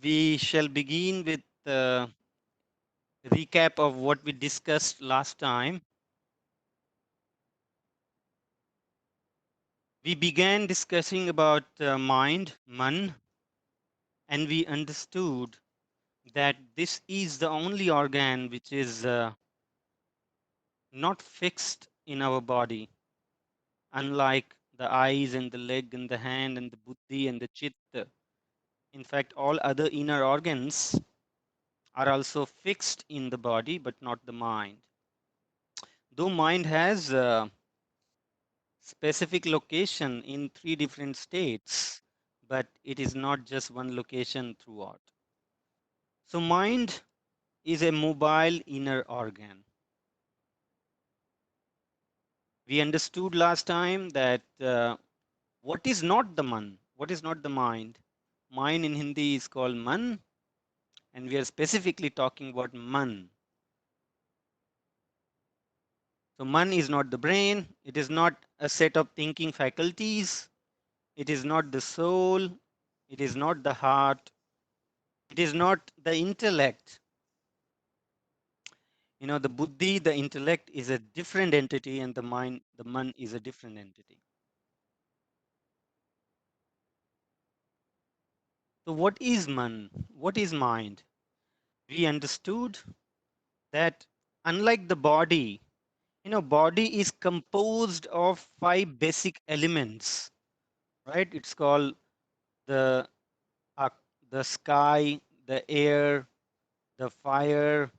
We shall begin with a recap of what we discussed last time. We began discussing about mind, man, and we understood that this is the only organ which is not fixed in our body, unlike the eyes and the leg and the hand and the buddhi and the chitta. In fact, all other inner organs are also fixed in the body, but not the mind. Though mind has specific location in three different states, but it is not just one location throughout. So, mind is a mobile inner organ. We understood last time that what is not the man, what is not the mind. Mind in Hindi is called man, and we are specifically talking about man. So, man is not the brain, it is not a set of thinking faculties, it is not the soul, it is not the heart, it is not the intellect. The buddhi, the intellect, is a different entity, and the mind, the man, is a different entity. So what is man? What is mind? We understood that unlike the body, body is composed of five basic elements, right? It's called the uh, the sky, the air, the fire,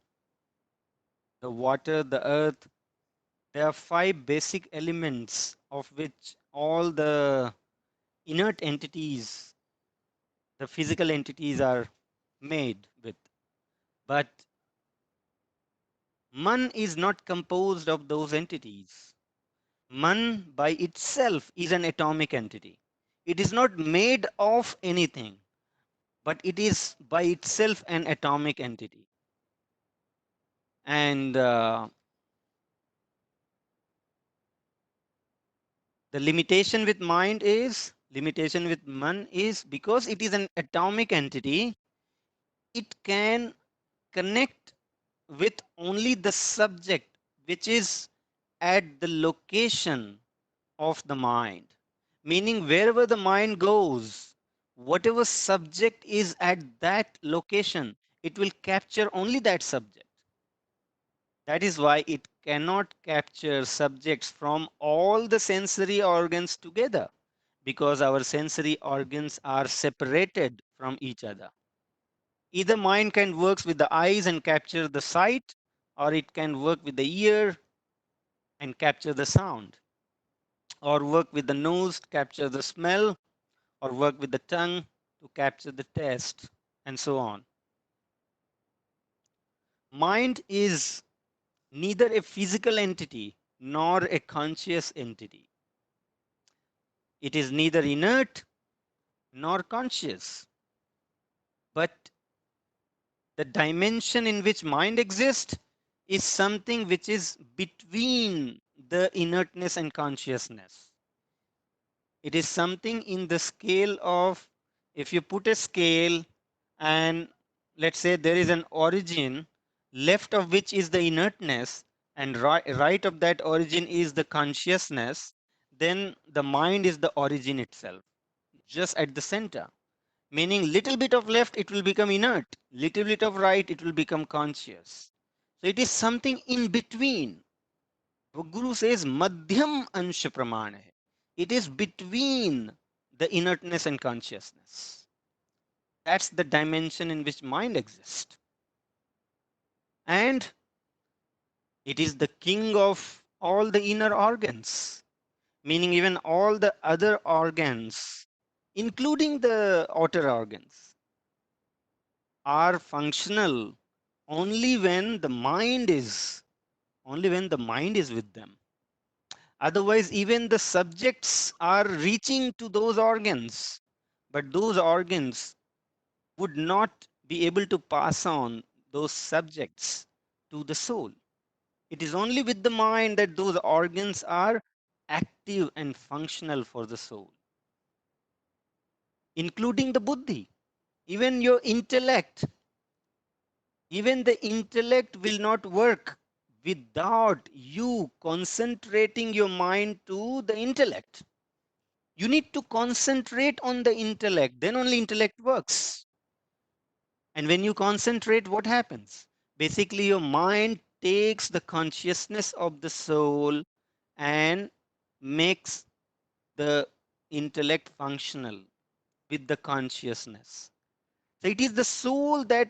the water, the earth. There are five basic elements of which all the inert entities, the physical entities, are made with. But man is not composed of those entities. Man by itself is an atomic entity. It is not made of anything, but it is by itself an atomic entity. And the limitation with man is because it is an atomic entity, it can connect with only the subject which is at the location of the mind. Meaning, wherever the mind goes, whatever subject is at that location, it will capture only that subject. That is why it cannot capture subjects from all the sensory organs together, because our sensory organs are separated from each other. Either mind can work with the eyes and capture the sight, or it can work with the ear and capture the sound, or work with the nose to capture the smell, or work with the tongue to capture the taste, and so on. Mind is neither a physical entity nor a conscious entity. It is neither inert nor conscious, but the dimension in which mind exists is something which is between the inertness and consciousness. It is something in the scale of, if you put a scale and let's say there is an origin, left of which is the inertness, and right of that origin is the consciousness, then the mind is the origin itself, just at the center. Meaning, little bit of left, it will become inert, little bit of right, it will become conscious. So it is something in between. Guru says madhyam ansha pramana hai. It is between the inertness and consciousness. That's the dimension in which mind exists. And it is the king of all the inner organs, meaning even all the other organs, including the outer organs, are functional only when the mind is with them. Otherwise, even the subjects are reaching to those organs, but those organs would not be able to pass on those subjects to the soul. It is only with the mind that those organs are active and functional for the soul, including the buddhi. Even your intellect, even the intellect will not work without you concentrating your mind to the intellect. You need to concentrate on the intellect, then only intellect works. And when you concentrate, what happens? Basically, your mind takes the consciousness of the soul and makes the intellect functional with the consciousness. So it is the soul that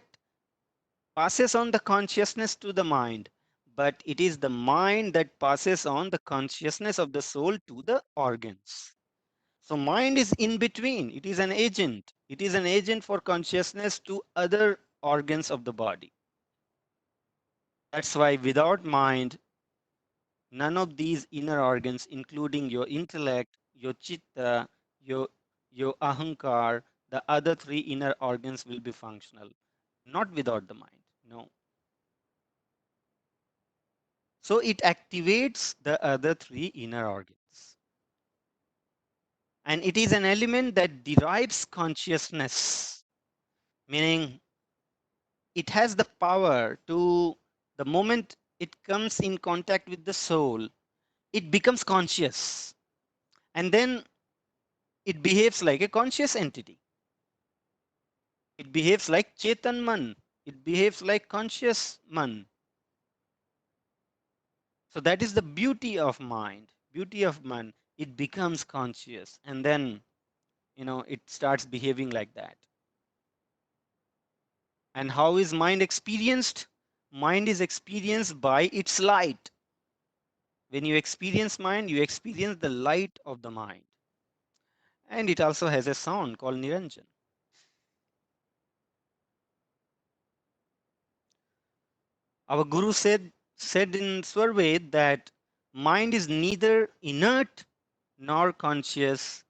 passes on the consciousness to the mind, but it is the mind that passes on the consciousness of the soul to the organs. So mind is in between. It is an agent. It is an agent for consciousness to other organs of the body. That's why without mind, none of these inner organs, including your intellect, your chitta, your, your ahankar, the other three inner organs will be functional. Not without the mind. No. So it activates the other three inner organs. And it is an element that derives consciousness, meaning it has the power to, the moment it comes in contact with the soul, it becomes conscious. And then it behaves like a conscious entity. It behaves like Chetan Man. It behaves like conscious Man. So that is the beauty of mind, beauty of man. It becomes conscious and then, it starts behaving like that. And how is mind experienced? Mind is experienced by its light. When you experience mind, you experience the light of the mind. And it also has a sound called Niranjan. Our Guru said in Swarved that mind is neither inert nor conscious,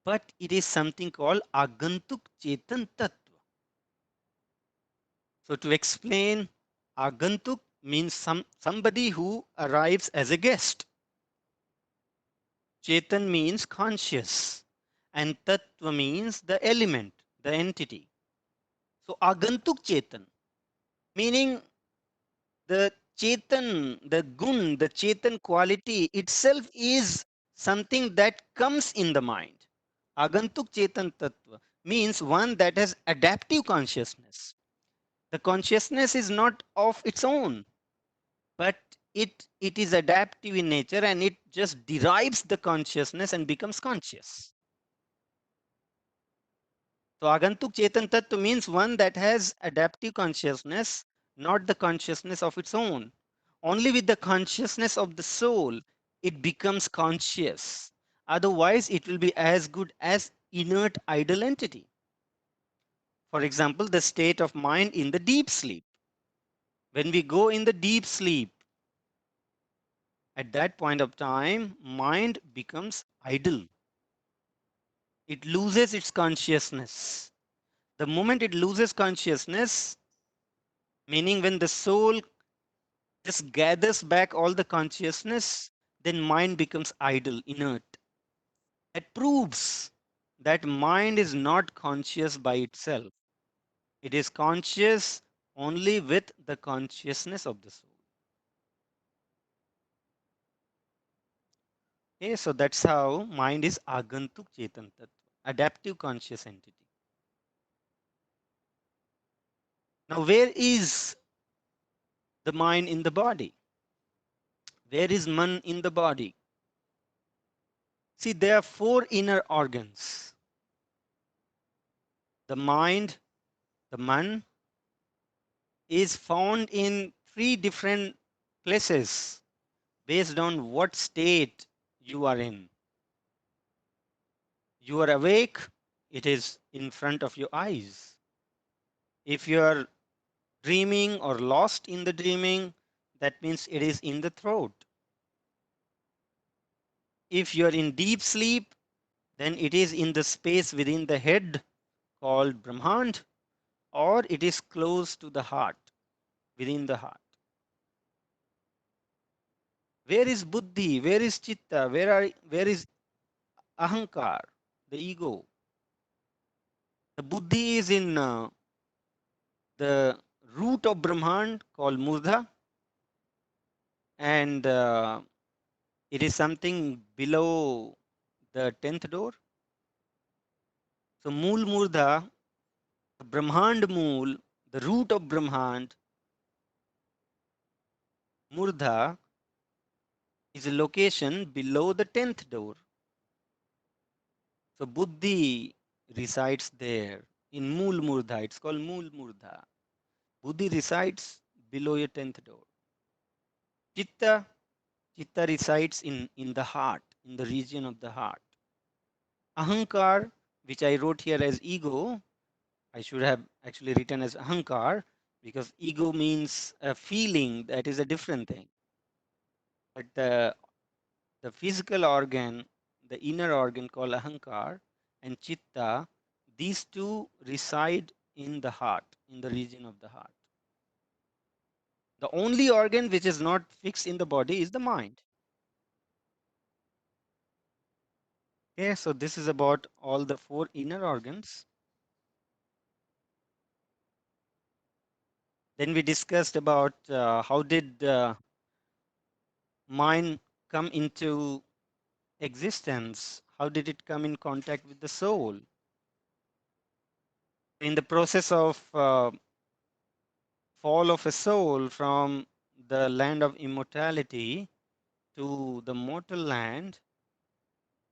but it is something called Agantuk Chetan Tattva. So to explain, Agantuk means somebody who arrives as a guest. Chetan means conscious, and Tattva means the element, the entity. So Agantuk Chetan, meaning the Chetan, the gun, the Chetan quality itself is something that comes in the mind. Agantuk Chetan Tattva means one that has adaptive consciousness. The consciousness is not of its own, but it is adaptive in nature and it just derives the consciousness and becomes conscious. So Agantuk Chetan Tattva means one that has adaptive consciousness, not the consciousness of its own. Only with the consciousness of the soul, it becomes conscious. Otherwise, it will be as good as inert idle entity. For example, the state of mind in the deep sleep. When we go in the deep sleep, at that point of time, mind becomes idle. It loses its consciousness. The moment it loses consciousness, meaning when the soul just gathers back all the consciousness, then mind becomes idle, inert. That proves that mind is not conscious by itself. It is conscious only with the consciousness of the soul. Okay, so that's how mind is agantuk chetan tattva, adaptive conscious entity. Now, where is the mind in the body? Where is man in the body? See, there are four inner organs: the mind, the man, is found in three different places based on what state you are in. You are awake, it is in front of your eyes. If you are dreaming or lost in the dreaming, that means it is in the throat. If you are in deep sleep, then it is in the space within the head called Brahmand, or it is close to the heart, within the heart. Where is buddhi? Where is chitta? Where is ahankar, the ego? The buddhi is in the root of Brahman called Murdha, and it is something below the 10th door. So Mool Murdha, the Brahmand Mool, the root of Brahmand, Murdha, is a location below the 10th door. So Buddhi resides there in Mool Murdha. It's called Mool Murdha. Buddhi resides below your 10th door. Chitta, Chitta resides in the heart, in the region of the heart. Ahankar, which I wrote here as ego, I should have actually written as Ahankar because ego means a feeling, that is a different thing. But the physical organ, the inner organ called Ahankar and Chitta, these two reside in the heart, in the region of the heart. The only organ which is not fixed in the body is the mind. Okay, so this is about all the four inner organs. Then we discussed about how did mind come into existence? How did it come in contact with the soul? In the process of fall of a soul from the land of immortality to the mortal land,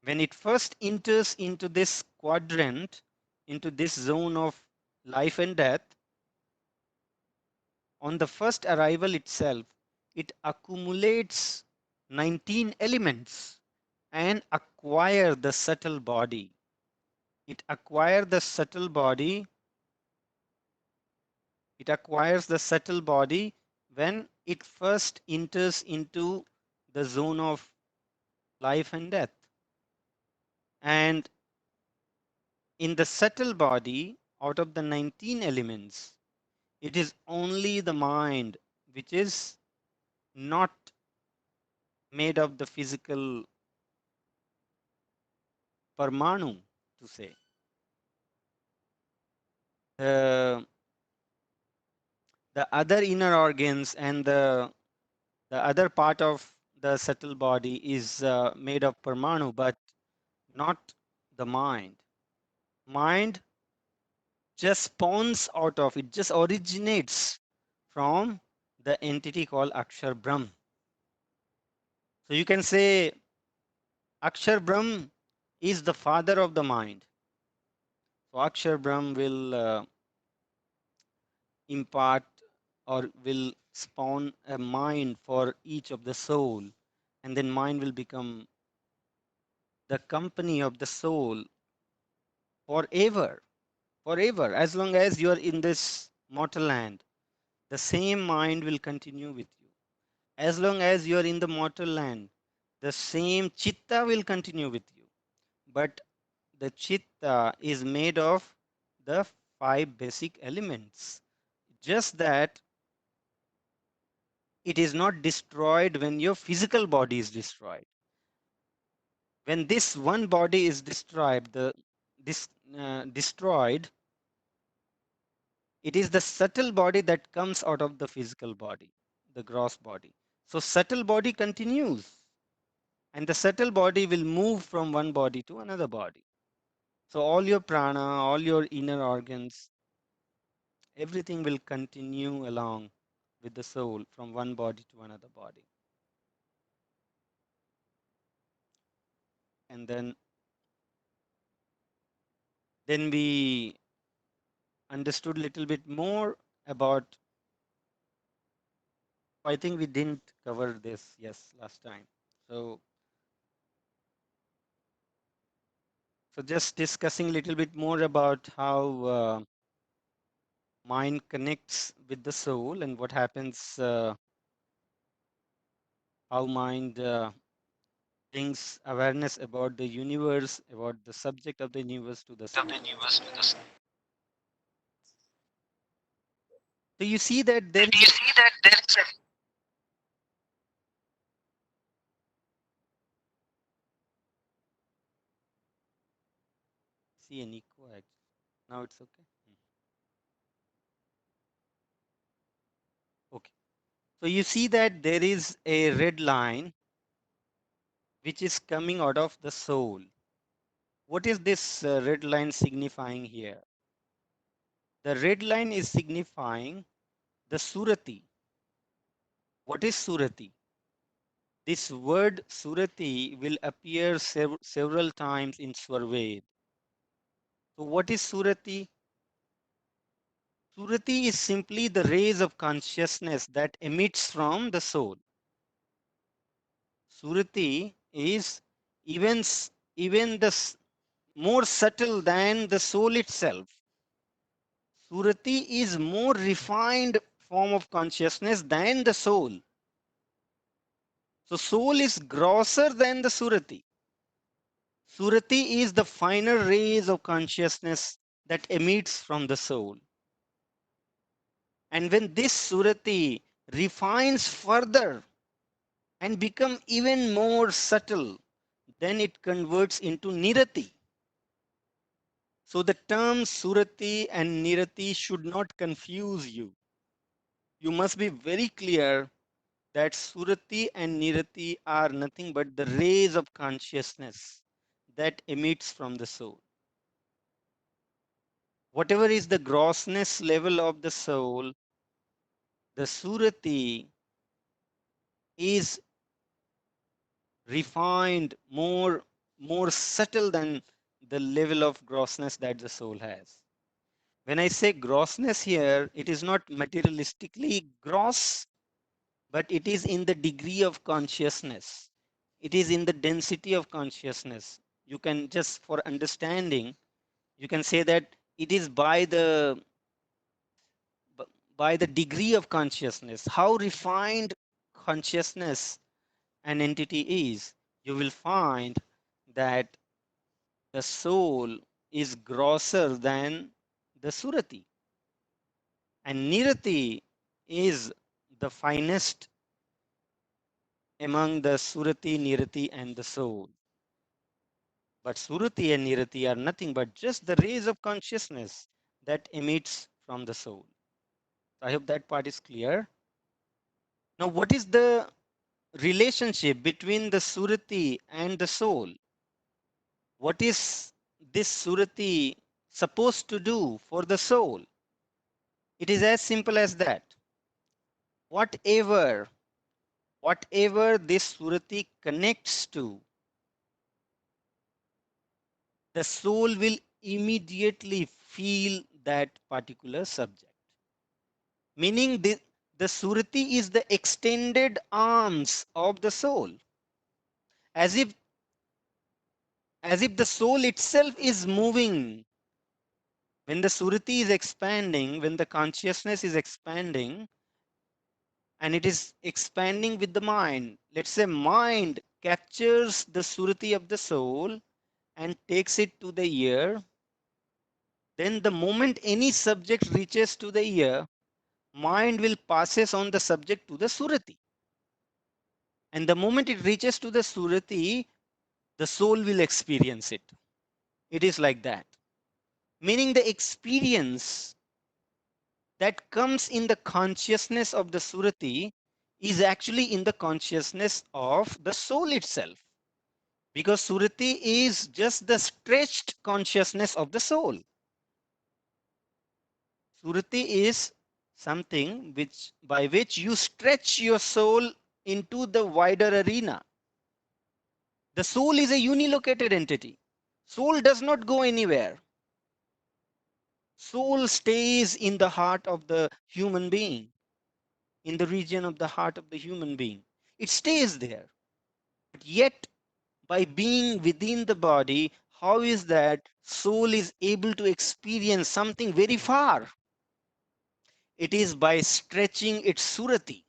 when it first enters into this quadrant, into this zone of life and death, on the first arrival itself, it accumulates 19 elements and acquire the subtle body. It acquires the subtle body. It acquires the subtle body when it first enters into the zone of life and death. And in the subtle body, out of the 19 elements, it is only the mind which is not made of the physical parmanu, to say. The other inner organs and the other part of the subtle body is made of parmanu, but not the mind. Mind just spawns out of, it just originates from the entity called Akshar Brahm. So you can say Akshar Brahm is the father of the mind. So Akshar Brahm will impart or will spawn a mind for each of the soul, and then mind will become the company of the soul forever, forever. As long as you are in this mortal land, the same mind will continue with you. As long as you are in the mortal land, the same chitta will continue with you. But the chitta is made of the five basic elements. Just that it is not destroyed when your physical body is destroyed. When this one body is destroyed, this destroyed, it is the subtle body that comes out of the physical body, the gross body. So subtle body continues, and the subtle body will move from one body to another body. So all your prana, all your inner organs, everything will continue along with the soul from one body to another body. And then we understood a little bit more about, I think we didn't cover this, yes, last time. So just discussing a little bit more about how mind connects with the soul and what happens, how mind brings awareness about the universe, about the subject of the universe to the soul. So you see that there is a, see an echo actually. Now it's okay. Okay. So you see that there is a red line which is coming out of the soul. What is this red line signifying here? The red line is signifying the surati. What is surati? This word surati will appear several times in Swarved. So what is surati? Surati is simply the rays of consciousness that emits from the soul. Surati is even, even more subtle than the soul itself. Surati is more refined form of consciousness than the soul. So soul is grosser than the Surati. Surati is the finer rays of consciousness that emits from the soul. And when this Surati refines further and become even more subtle, then it converts into Nirati. So the terms Surati and Nirati should not confuse you. You must be very clear that Surati and Nirati are nothing but the rays of consciousness that emits from the soul. Whatever is the grossness level of the soul, the Surati is refined, more subtle than the level of grossness that the soul has. When I say grossness here, it is not materialistically gross, but it is in the degree of consciousness. It is in the density of consciousness. You can just for understanding, you can say that it is by the degree of consciousness, how refined consciousness an entity is. You will find that the soul is grosser than the surati, and nirati is the finest among the surati, nirati, and the soul. But surati and nirati are nothing but just the rays of consciousness that emits from the soul. I hope that part is clear. Now, what is the relationship between the surati and the soul? What is this surati supposed to do for the soul? It is as simple as that. Whatever, whatever this surati connects to, the soul will immediately feel that particular subject. Meaning the surati is the extended arms of the soul, as if the soul itself is moving. When the surati is expanding, when the consciousness is expanding, and it is expanding with the mind, let's say mind captures the surati of the soul and takes it to the ear, then the moment any subject reaches to the ear, mind will passes on the subject to the surati. And the moment it reaches to the surati, the soul will experience it. It is like that. Meaning the experience that comes in the consciousness of the surati is actually in the consciousness of the soul itself. Because surati is just the stretched consciousness of the soul. Surati is something which by which you stretch your soul into the wider arena. The soul is a unilocated entity. Soul does not go anywhere. Soul stays in the heart of the human being, in the region of the heart of the human being. It stays there. But yet, by being within the body, how is that soul is able to experience something very far? It is by stretching its surati.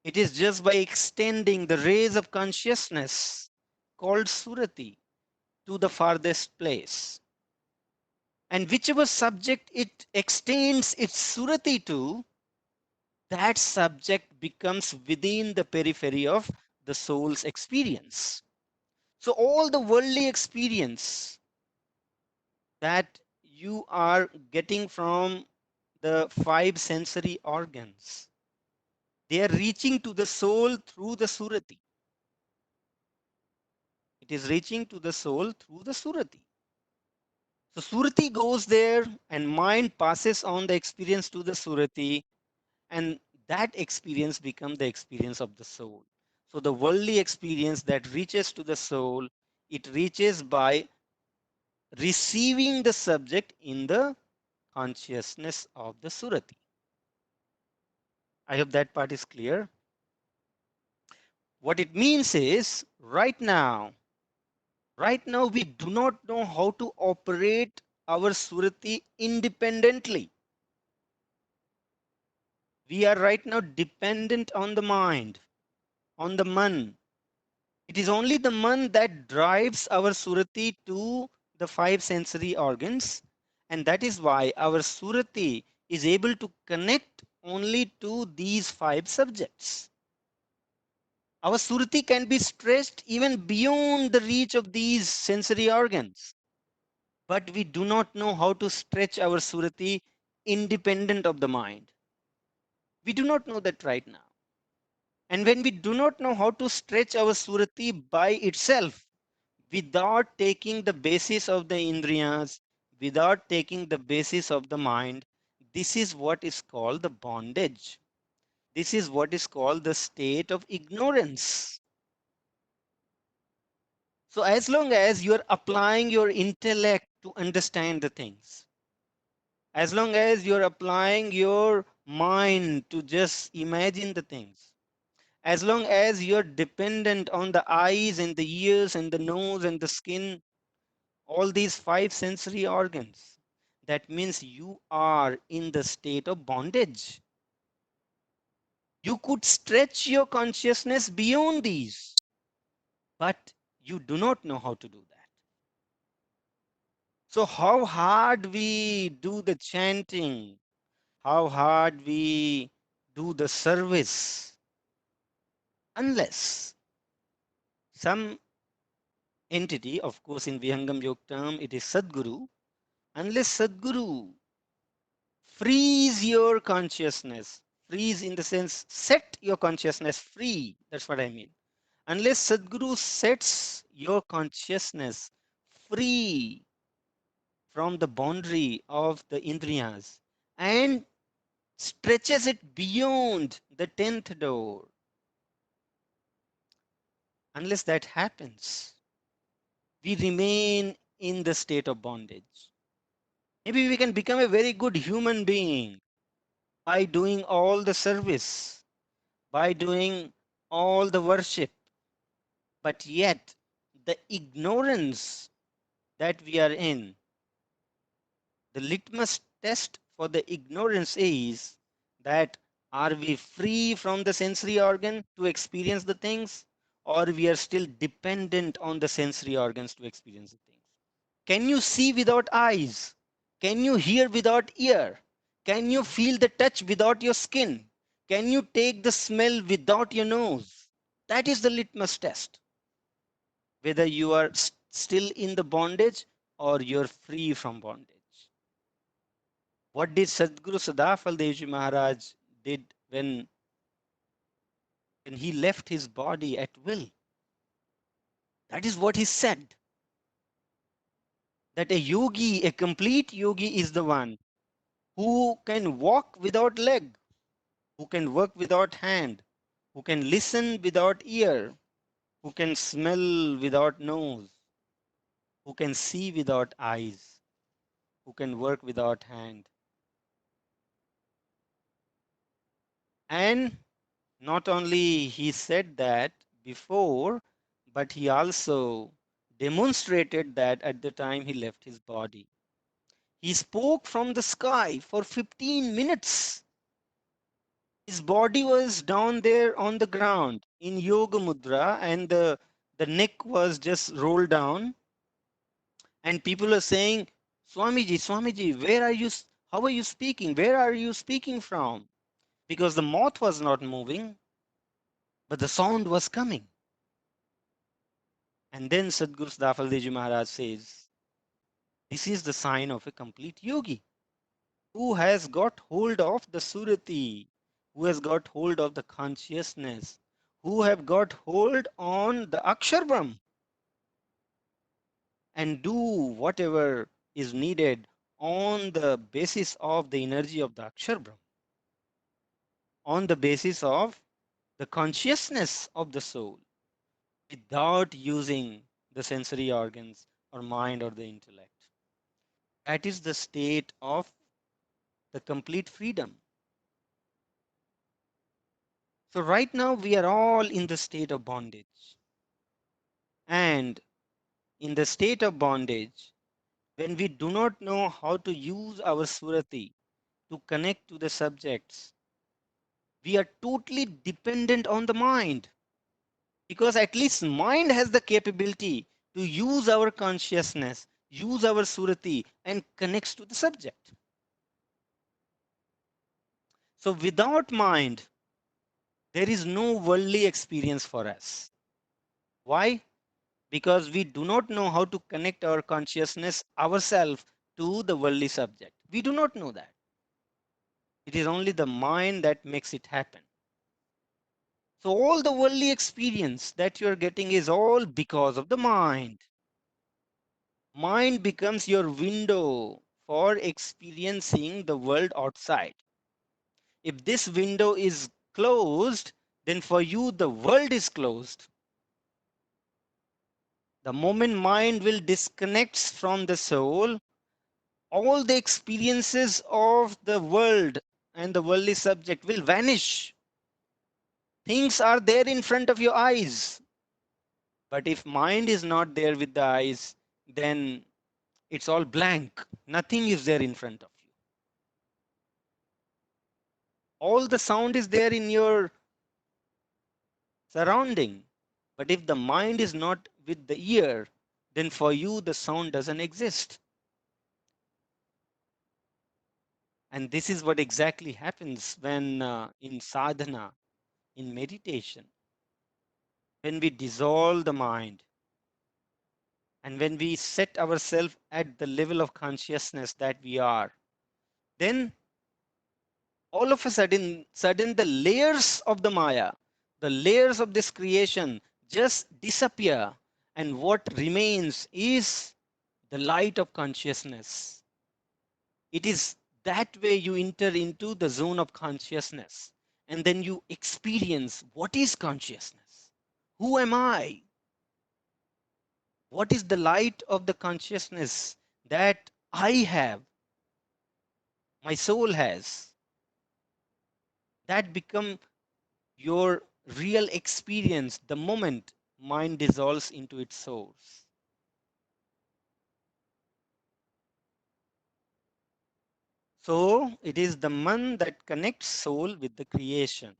It is just by extending the rays of consciousness called surati to the farthest place. And whichever subject it extends its surati to, that subject becomes within the periphery of the soul's experience. So all the worldly experience that you are getting from the five sensory organs. They are reaching to the soul through the surati. It is reaching to the soul through the surati. So surati goes there and mind passes on the experience to the surati, and that experience becomes the experience of the soul. So the worldly experience that reaches to the soul, it reaches by receiving the subject in the consciousness of the surati. I hope that part is clear. What it means is right now we do not know how to operate our surati independently. We are right now dependent on the mind, on the man. It is only the man that drives our surati to the five sensory organs, and that is why our surati is able to connect only to these five subjects. Our surati can be stretched even beyond the reach of these sensory organs, but we do not know how to stretch our surati independent of the mind. We do not know that right now. And when we do not know how to stretch our surati by itself, without taking the basis of the indriyas, without taking the basis of the mind, this is what is called the bondage. This is what is called the state of ignorance. So, as long as you are applying your intellect to understand the things, as long as you are applying your mind to just imagine the things, as long as you're dependent on the eyes and the ears and the nose and the skin, all these five sensory organs, that means you are in the state of bondage. You could stretch your consciousness beyond these, but you do not know how to do that. So, how hard we do the chanting, how hard we do the service, unless some entity, of course, in Vihangam Yoga term, it is Sadguru, unless Sadguru frees your consciousness, freeze in the sense set your consciousness free, that's what I mean. Unless Sadguru sets your consciousness free from the boundary of the Indriyas and stretches it beyond the 10th door, unless that happens, we remain in the state of bondage. Maybe we can become a very good human being by doing all the service, by doing all the worship, but yet the ignorance that we are in, the litmus test for the ignorance is that are we free from the sensory organ to experience the things, or we are still dependent on the sensory organs to experience the things. Can you see without eyes? Can you hear without ear? Can you feel the touch without your skin? Can you take the smell without your nose? That is the litmus test. Whether you are still in the bondage or you're free from bondage. What did Sadguru Sadafal Devji Maharaj did when he left his body at will? That is what he said. That a yogi, a complete yogi is the one who can walk without leg, who can work without hand, who can listen without ear, who can smell without nose, who can see without eyes, who can work without hand. And not only he said that before, but he also demonstrated that at the time he left his body. He spoke from the sky for 15 minutes. His body was down there on the ground in yoga mudra, and the neck was just rolled down. And people are saying, Swamiji, Swamiji, where are you? How are you speaking? Where are you speaking from? Because the mouth was not moving, but the sound was coming. And then Sadhguru Dafaldeji Maharaj says, This is the sign of a complete yogi who has got hold of the surati, who has got hold of the consciousness, who have got hold on the Aksharvam and do whatever is needed on the basis of the energy of the Aksharvam, on the basis of the consciousness of the soul, without using the sensory organs or mind or the intellect. That is the state of the complete freedom. So, right now, we are all in the state of bondage. And in the state of bondage, when we do not know how to use our surati to connect to the subjects, we are totally dependent on the mind, because at least mind has the capability to use our consciousness, use our surati, and connects to the subject. So without mind, there is no worldly experience for us. Why? Because we do not know how to connect our consciousness ourselves to the worldly subject. We do not know that. It is only the mind that makes it happen. So all the worldly experience that you are getting is all because of the mind. Mind becomes your window for experiencing the world outside. If this window is closed, then for you the world is closed. The moment mind will disconnects from the soul, all the experiences of the world and the worldly subject will vanish. Things are there in front of your eyes. But if mind is not there with the eyes, then it's all blank. Nothing is there in front of you. All the sound is there in your surrounding. But if the mind is not with the ear, then for you the sound doesn't exist. And this is what exactly happens when in sadhana, in meditation, when we dissolve the mind and when we set ourselves at the level of consciousness that we are, then all of a sudden the layers of the Maya, the layers of this creation just disappear, and what remains is the light of consciousness. It is that way you enter into the zone of consciousness, and then you experience what is consciousness. Who am I? What is the light of the consciousness that I have, my soul has? That become your real experience the moment mind dissolves into its source. So it is the man that connects soul with the creation.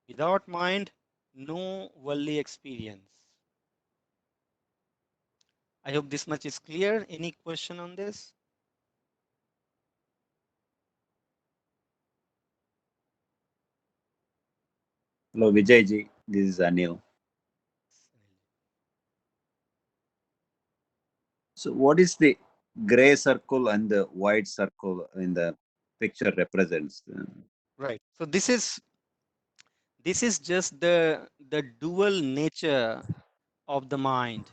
Without mind, no worldly experience. I hope this much is clear. Any question on this? Hello, Vijay ji. This is Anil. So, what is the gray circle and the white circle in the picture represents? Right. So this is just the dual nature of the mind.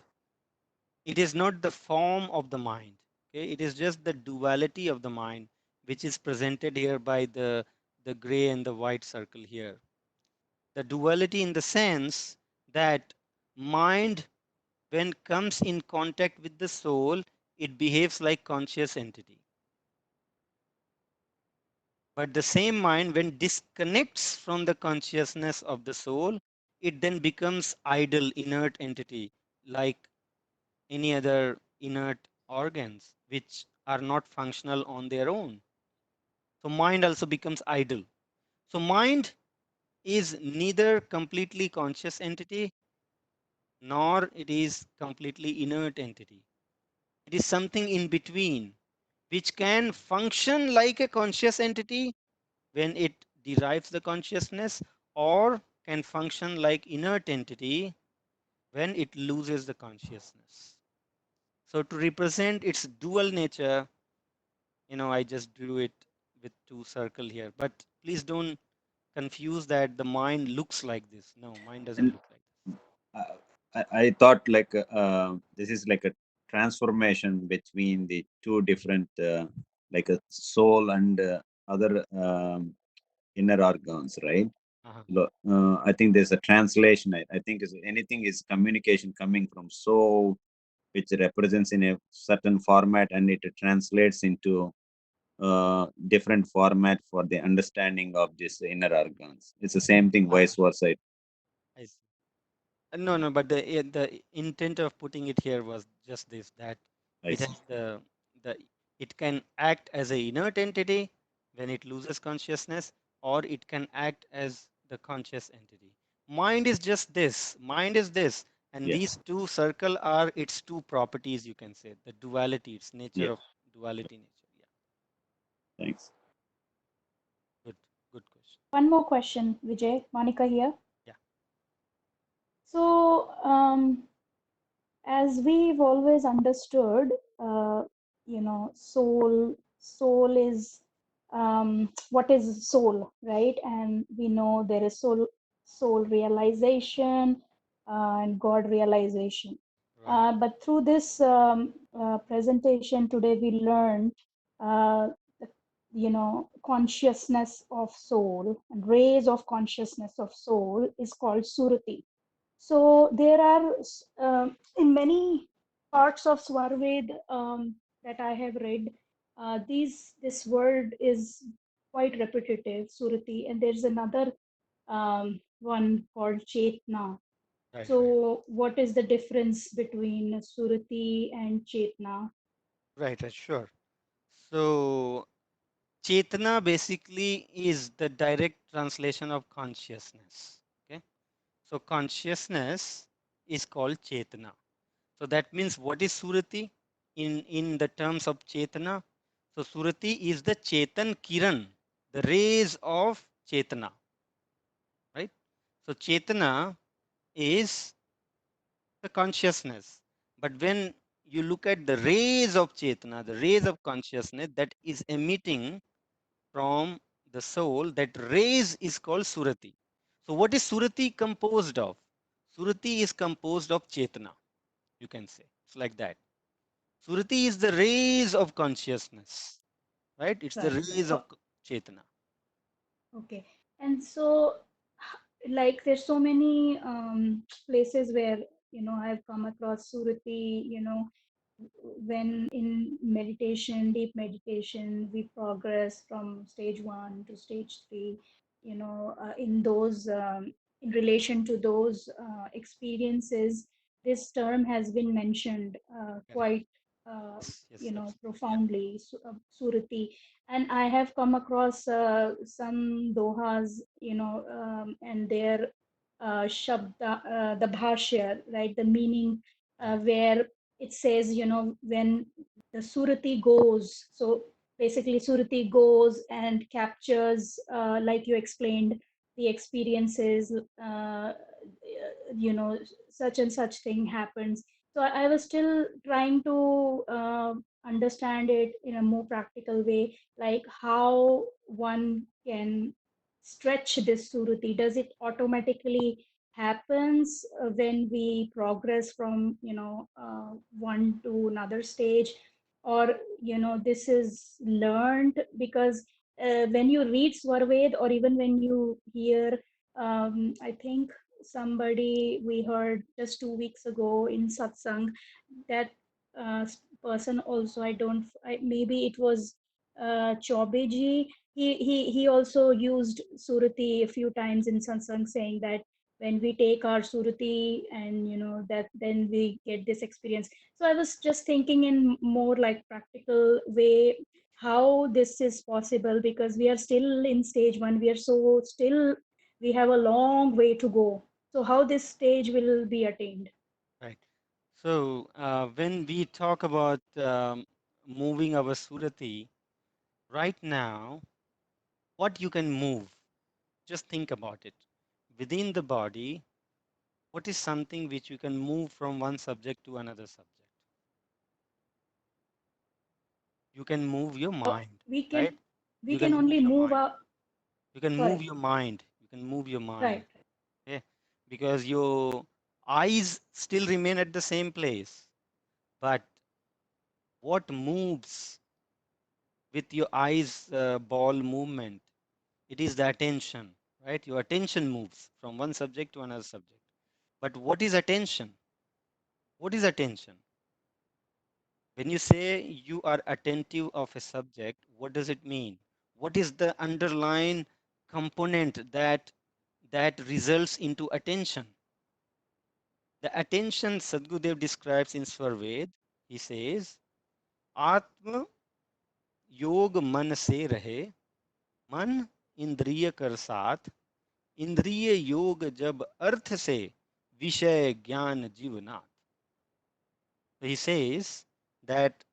It is not the form of the mind. Okay, it is just the duality of the mind, which is presented here by the gray and the white circle here. The duality in the sense that mind, when comes in contact with the soul, it behaves like conscious entity. But the same mind, when disconnects from the consciousness of the soul, it then becomes idle, inert entity, like any other inert organs which are not functional on their own. So mind also becomes idle. So mind is neither completely conscious entity nor it is completely inert entity. It is something in between which can function like a conscious entity when it derives the consciousness, or can function like inert entity when it loses the consciousness. So to represent its dual nature, I just drew it with two circle here. But please don't confuse that the mind looks like this. No, mind doesn't And look like this. I thought like this is like a transformation between the two different like a soul and other inner organs, right? Uh-huh. I think there's a translation. I think is anything is communication coming from soul, which represents in a certain format, and it translates into different format for the understanding of this inner organs. It's the same thing, Uh-huh. vice versa. I see. No, no, but the intent of putting it here was just this, that I it see. has the it can act as a inert entity when it loses consciousness, or it can act as the conscious entity. Mind is just this. Mind is this, and Yeah, these two circle are its two properties. You can say the duality, its nature yeah. of duality nature. Yeah, Thanks. good, good question. One more question, Vijay. Monica here. Yeah, So, as we've always understood, uh, soul is what is soul, right? And we know there is soul realization and God realization. right, But through this presentation today, we learned, uh, the, consciousness of soul and rays of consciousness of soul is called surati. So there are in many parts of Svarved that I have read, this word is quite repetitive, Surati, and there's another one called Chetna. right, right, So what is the difference between Surati and Chetna? right, right. Sure. So Chetana basically is the direct translation of consciousness. Okay, so consciousness is called Chetana. So that means what is Surati in the terms of Chetana? So Surati is the Chetan Kiran, the rays of Chetana, right? So Chetana is the consciousness. But when you look at the rays of Chetana, the rays of consciousness that is emitting from the soul, that rays is called Surati. So what is Surati composed of? Surati is composed of Chetana, you can say. It's like that. Surati is the rays of consciousness, right? It's the Right. rays of Chetana. Okay. And so, like, there's so many places where, I've come across Surati, when in meditation, deep meditation, we progress from stage one to stage three, in those, in relation to those experiences, this term has been mentioned Correct. quite, uh, Yes, yes, absolutely. Yeah. profoundly, Surati. And I have come across some dohas, and their shabda, the bhashya, right, the meaning Right. where it says, when the surati goes, so basically surati goes and captures, like you explained, the experiences, such and such thing happens. So I was still trying to understand it in a more practical way, like how one can stretch this surati. Does it automatically happens when we progress from one to another stage, or this is learned? Because when you read Swarved, or even when you hear, I think somebody we heard just 2 weeks ago in satsang, that person also, I don't maybe it was Chaubeji. He also used Surati a few times in satsang, saying that when we take our Surati, and that then we get this experience. So I was just thinking in more like practical way how this is possible, because we are still in stage one. We are so still, we have a long way to go. So how this stage will be attained? Right. So when we talk about moving our Surati, right now, what you can move, just think about it. Within the body, what is something which you can move from one subject to another subject? you can move your mind, we right? can we You can can move only your move mind. our You can move correct. your mind. You can move your mind. Right, right. Okay, because your eyes still remain at the same place, but what moves with your eyes ball movement, it is the attention, right? Your attention moves from one subject to another subject. But what is attention? What is attention? When you say you are attentive of a subject, what does it mean? What is the underlying component that results into attention? The attention Sadhgurudev describes in Svarved. He says, Atma योग मन से रहे, मन इंद्रिय कर साथ, इंद्रिय योग जब अर्थ से विषय ज्ञान Jivnath. He says that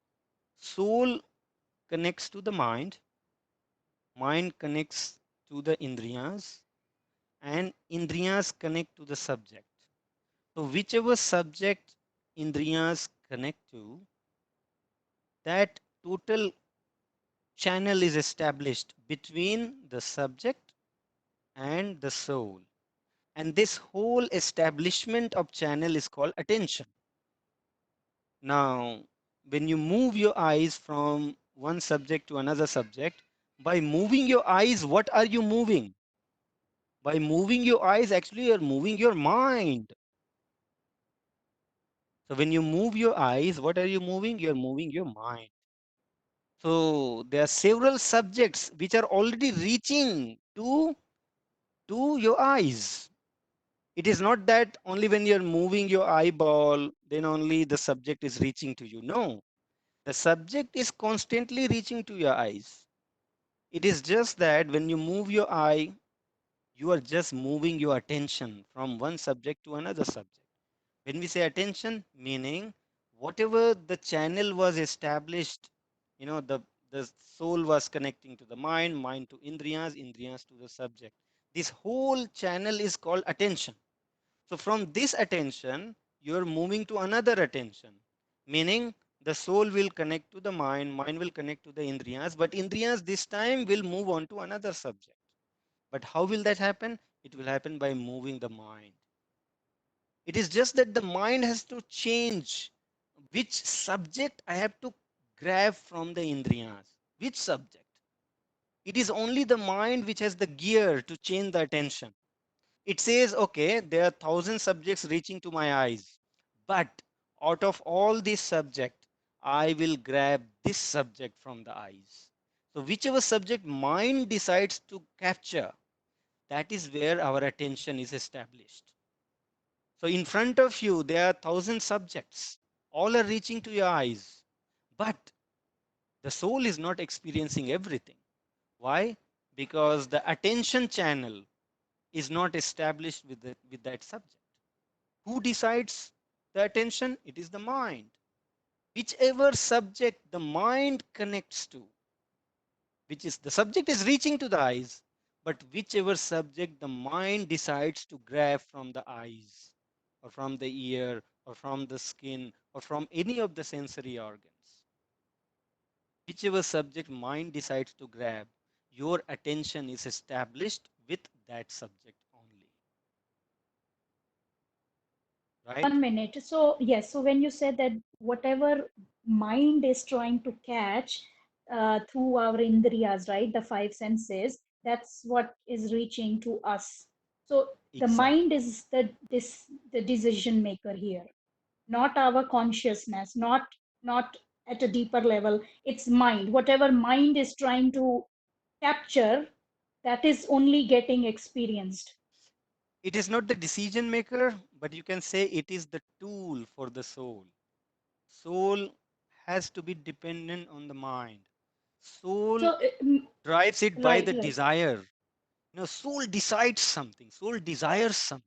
soul connects to the mind connects to the indriyas, and indriyas connect to the subject. So whichever subject indriyas connect to, that total channel is established between the subject and the soul. And this whole establishment of channel is called attention. Now, when you move your eyes from one subject to another subject, by moving your eyes, what are you moving? By moving your eyes, actually, you're moving your mind. So, when you move your eyes, what are you moving? You're moving your mind. So, there are several subjects which are already reaching to your eyes. It is not that only when you're moving your eyeball, then only the subject is reaching to you. No, the subject is constantly reaching to your eyes. It is just that when you move your eye, you are just moving your attention from one subject to another subject. When we say attention, meaning whatever the channel was established, the soul was connecting to the mind to indriyas, indriyas to the subject. This whole channel is called attention. So from this attention, you are moving to another attention, meaning the soul will connect to the mind will connect to the indriyas, but indriyas this time will move on to another subject. But how will that happen? It will happen by moving the mind. It is just that the mind has to change which subject I have to grab from the indriyas. Which subject? It is only the mind which has the gear to change the attention. It says, okay, there are 1,000 subjects reaching to my eyes, but out of all these subjects, I will grab this subject from the eyes. So whichever subject mind decides to capture, that is where our attention is established. So in front of you, there are 1,000 subjects. All are reaching to your eyes. But the soul is not experiencing everything. Why? Because the attention channel is not established with that subject. Who decides the attention? It is the mind. Whichever subject the mind connects to, which is the subject is reaching to the eyes, but whichever subject the mind decides to grab from the eyes, or from the ear, or from the skin, or from any of the sensory organs, whichever subject mind decides to grab, your attention is established with that subject only, right? 1 minute. So, yes, so when you said that whatever mind is trying to catch through our indriyas, right, the five senses, that's what is reaching to us. So the mind Exactly. is the decision maker here, not our consciousness, not at a deeper level. It's mind. Whatever mind is trying to capture, that is only getting experienced. It is not the decision maker, but you can say it is the tool for the soul. Soul has to be dependent on the mind. Soul So, drives it by right, the right. desire. Soul decides something. Soul desires something.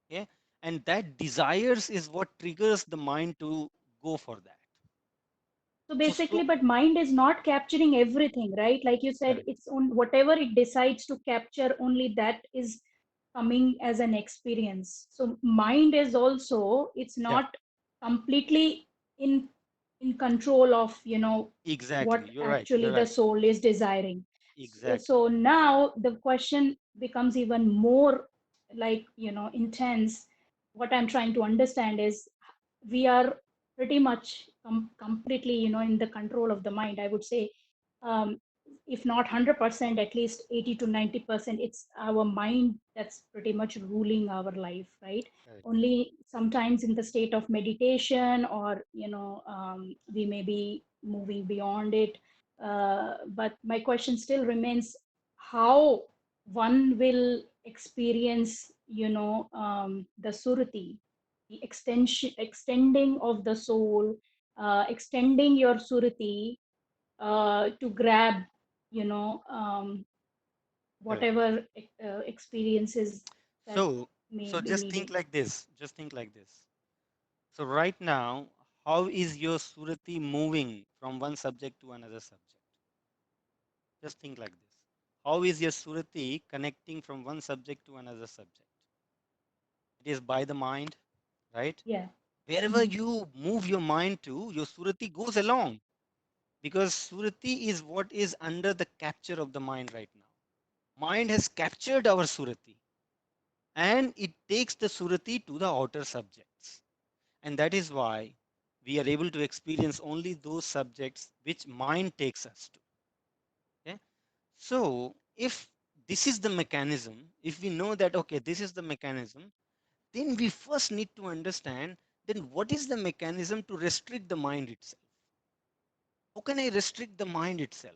Okay, and that desires is what triggers the mind to go for that. So So basically, but mind is not capturing everything, right? Like you said, correct, it's on whatever it decides to capture, only that is coming as an experience. So mind is also, it's yeah, not completely in in control of, Exactly. what You're right. actually You're the right. soul is desiring. Exactly. So now the question becomes even more, like, intense. What I'm trying to understand is, we are pretty much completely, in the control of the mind, I would say. um, if not 100%, at least 80 to 90%, it's our mind that's pretty much ruling our life, right? Correct. Only sometimes in the state of meditation, or we may be moving beyond it. But my question still remains, how one will experience, the surati, the extending of the soul, extending your surati, to grab, you know um, Correct. whatever experiences that So, may so be just think needed. like this. Just think like this. So right now, how is your surati moving from one subject to another subject? Just think like this. How is your surati connecting from one subject to another subject? It is by the mind, right? Yeah. Wherever Mhm. you move your mind to, your surati goes along, because surati is what is under the capture of the mind right now. Mind has captured our surati, and it takes the surati to the outer subjects. And that is why we are able to experience only those subjects which mind takes us to. Okay? So, if this is the mechanism, if we know that, okay, this is the mechanism, then we first need to understand, then what is the mechanism to restrict the mind itself? How can I restrict the mind itself?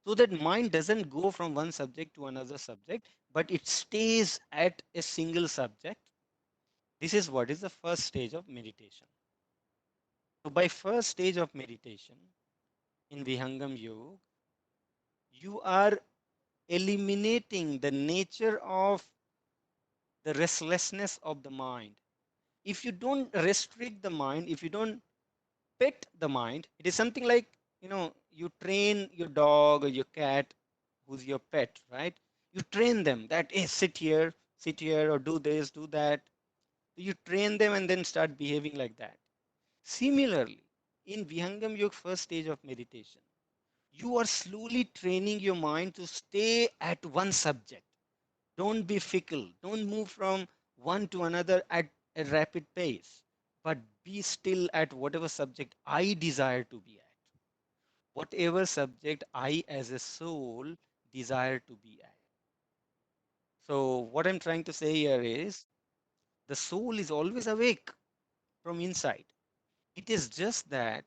So that mind doesn't go from one subject to another subject, but it stays at a single subject. This is what is the first stage of meditation. So by first stage of meditation in Vihangam Yoga, you are eliminating the nature of the restlessness of the mind. If you don't restrict the mind, if you don't pet the mind, it is something like, you train your dog or your cat, who's your pet, right? You train them that, hey, sit here, or do this, do that. You train them and then start behaving like that. Similarly, in Vihangam Yoga first stage of meditation, you are slowly training your mind to stay at one subject. Don't be fickle. Don't move from one to another at a rapid pace, but be still at whatever subject I desire to be at. Whatever subject I as a soul desire to be at. So, what I'm trying to say here is, the soul is always awake from inside. It is just that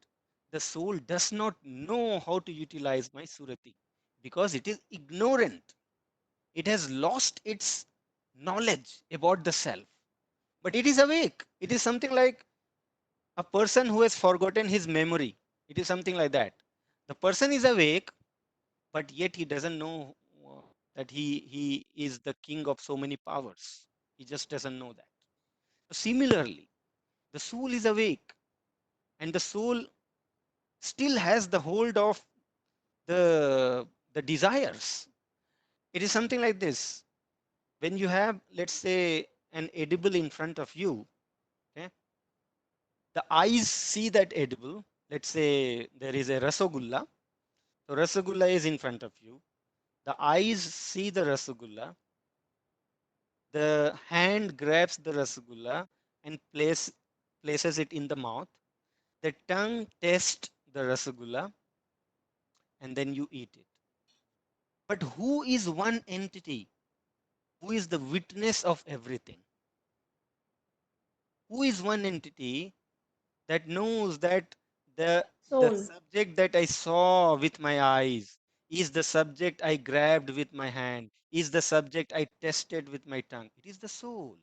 the soul does not know how to utilize my surati, because it is ignorant. It has lost its knowledge about the self, but it is awake. It is something like a person who has forgotten his memory. It is something like that. The person is awake, but yet he doesn't know that he is the king of so many powers. He just doesn't know that. Similarly, the soul is awake, and the soul still has the hold of the the desires. It is something like this. When you have, let's say, an edible in front of you, okay, the eyes see that edible. Let's say there is a rasagulla. So rasagulla is in front of you. The eyes see the rasagulla. The hand grabs the rasagulla and places it in the mouth. The tongue tastes the rasagulla, and then you eat it. But who is one entity? Who is the witness of everything? Who is one entity that knows that the Soul. subject that I saw with my eyes is the subject I grabbed with my hand, is the subject I tested with my tongue? It is the soul.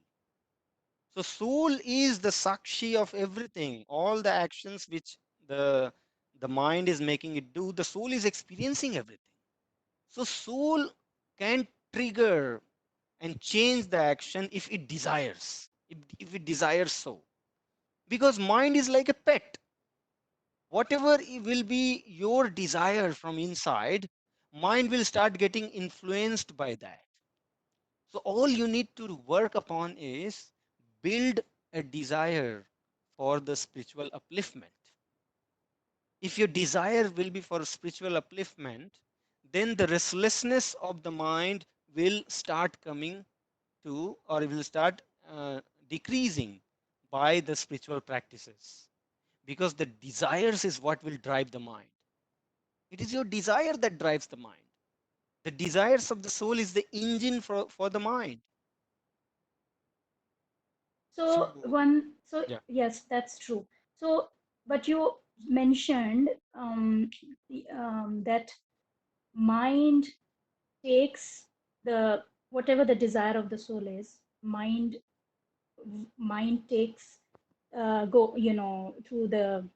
So soul is the sakshi of everything. All the actions which the the mind is making it do, the soul is experiencing everything. So soul can trigger and change the action if it desires, if it desires so. Because mind is like a pet. Whatever will be your desire from inside, mind will start getting influenced by that. So all you need to work upon is build a desire for the spiritual upliftment. If your desire will be for spiritual upliftment, then the restlessness of the mind will start coming to, or will start decreasing by the spiritual practices, because the desires is what will drive the mind. It is your desire that drives the mind. The desires of the soul is the engine for the mind. So So one, so yeah, yes, that's true. So, but you mentioned that mind takes the whatever the desire of the soul is. Mind takes go through the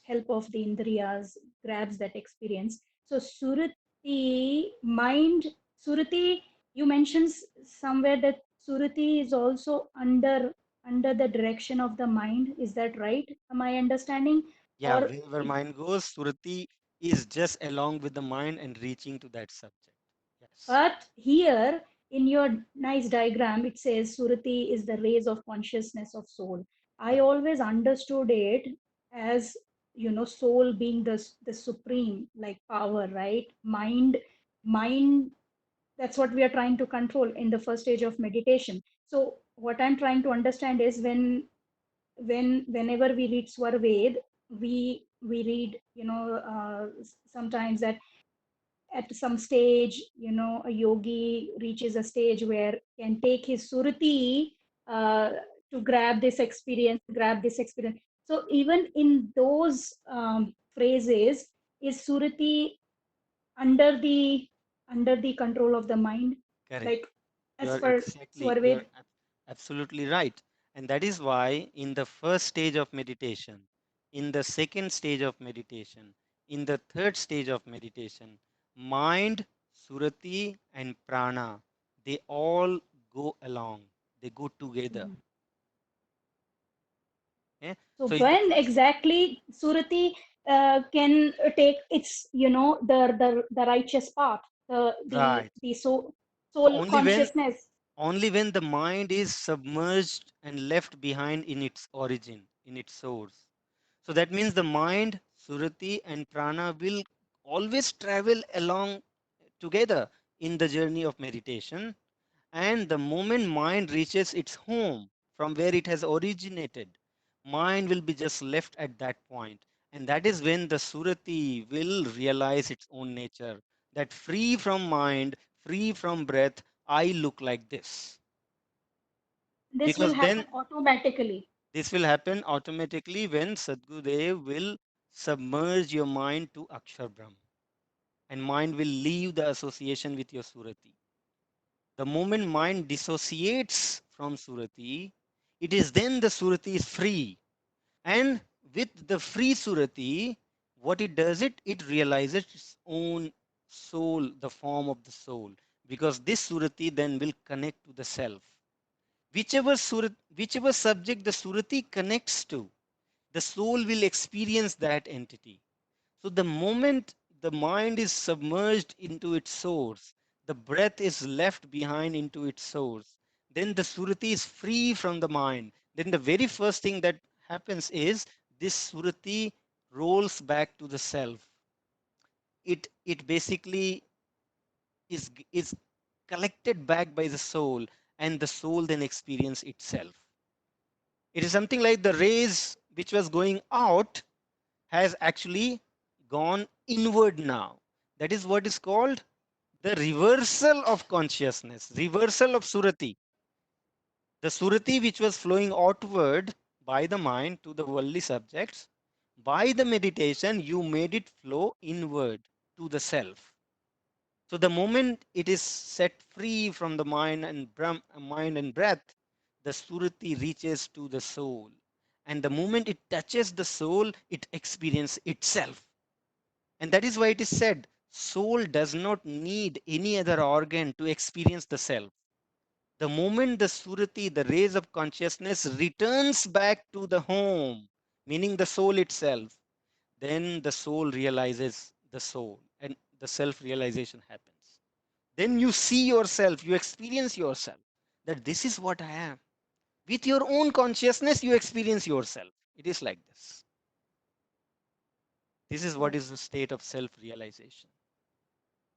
help of the indriyas, grabs that experience. So surati mind, surati, you mentioned somewhere that surati is also under the direction of the mind. Is that right? Am I understanding? yeah, Or wherever mind goes, Surati is just along with the mind and reaching to that subject. Yes. but here in your nice diagram, it says Surati is the rays of consciousness of soul. I Yeah. always understood it as, soul being the supreme like power, right? Mind, that's what we are trying to control in the first stage of meditation. So what I'm trying to understand is whenever we read Swarved, we read, sometimes that at some stage, a yogi reaches a stage where can take his surati uh, to grab this experience. So even in those phrases, is surati under the under the control of the mind, Correct. like as You're per exactly, Swarved? absolutely right. And that is why in the first stage of meditation, in the second stage of meditation, in the third stage of meditation, mind, Surati, and prana, they all go along. They go together. Mhm. Okay? So So in the when first, exactly surati can take its, the righteous path, right. the So soul only when consciousness? only when the mind is submerged and left behind in its origin, in its source. So that means the mind, surati, and prana will always travel along together in the journey of meditation. And the moment mind reaches its home from where it has originated, mind will be just left at that point. And that is when the surati will realize its own nature, that free from mind, free from breath, I look like this. This will Because then happen automatically. this will happen automatically when Sadgurudev will submerge your mind to Akshar Brahm, and mind will leave the association with your Surati. The moment mind dissociates from Surati, it is then the Surati is free. And with the free Surati, what it does, it realizes its own soul, the form of the soul. Because this Surati then will connect to the self. Whichever subject the Surati connects to, the soul will experience that entity. So the moment the mind is submerged into its source, the breath is left behind into its source, then the surati is free from the mind. Then the very first thing that happens is this surati rolls back to the self. It basically is collected back by the soul, and the soul then experience itself. It is something like the rays which was going out has actually gone inward now. That is what is called the reversal of consciousness, reversal of surati. The surati which was flowing outward by the mind to the worldly subjects, by the meditation, you made it flow inward to the self. So the moment it is set free from the mind and breath, the surati reaches to the soul. And the moment it touches the soul, it experiences itself. And that is why it is said, soul does not need any other organ to experience the self. The moment the surati, the rays of consciousness, returns back to the home, meaning the soul itself, then the soul realizes the soul and the self realization happens. Then you see yourself, you experience yourself, that this is what I am. With your own consciousness, you experience yourself. It is like this. This is what Right. is the state of self realization.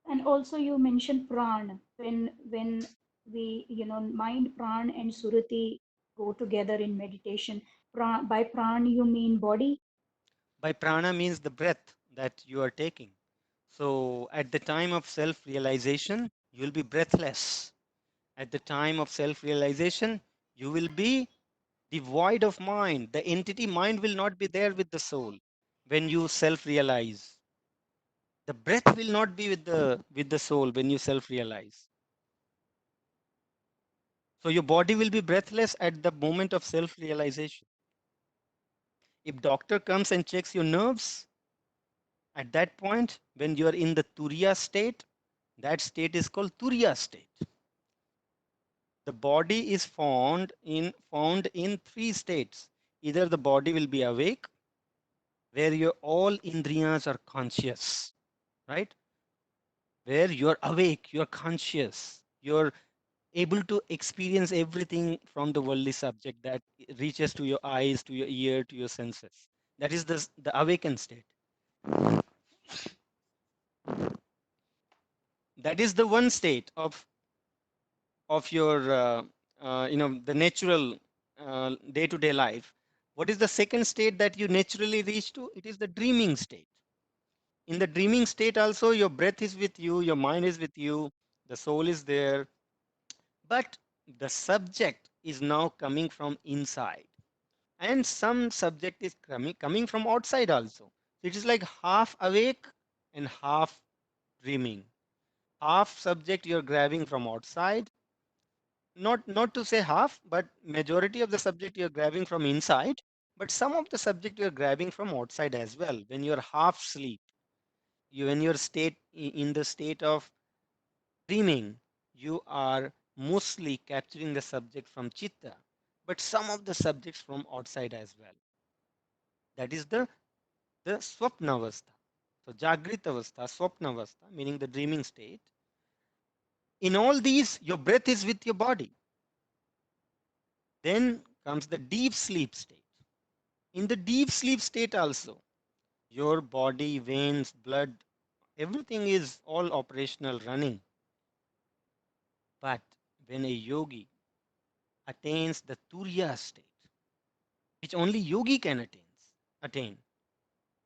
And also you mentioned pran. When we, mind, pran, and surati go together in meditation. By pran you mean body? By prana means the breath that you are taking. So at the time of self realization, you will be breathless. At the time of self realization, you will be devoid of mind. The entity mind will not be there with the soul when you self realize. The breath will not be with the soul when you self realize. So your body will be breathless at the moment of self realization. If doctor comes and checks your nerves at that point when you are in the turiya state, that state is called turiya state. The body is found in three states. Either the body will be awake, where your all indriyas are conscious, right? Where you're awake, you're conscious, you're able to experience everything from the worldly subject that reaches to your eyes, to your ear, to your senses. That is the awakened state. That is the one state of your the natural day-to-day life. What is the second state that you naturally reach to? It is the dreaming state. In the dreaming state also, your breath is with you, your mind is with you, the soul is there, but the subject is now coming from inside, and some subject is coming from outside also. It is like half awake and half dreaming. Half subject you're grabbing from outside, not to say half, but majority of the subject you're grabbing from inside, but some of the subject you're grabbing from outside as well. When you're half sleep, when you're in the state of dreaming, you are mostly capturing the subject from chitta, but some of the subjects from outside as well. That is the swapnavastha. So jagrita avastha, swapnavastha, meaning the dreaming state. In all these, your breath is with your body. Then comes the deep sleep state. In the deep sleep state also, your body, veins, blood, everything is all operational running. But when a yogi attains the turiya state, which only yogi can attain,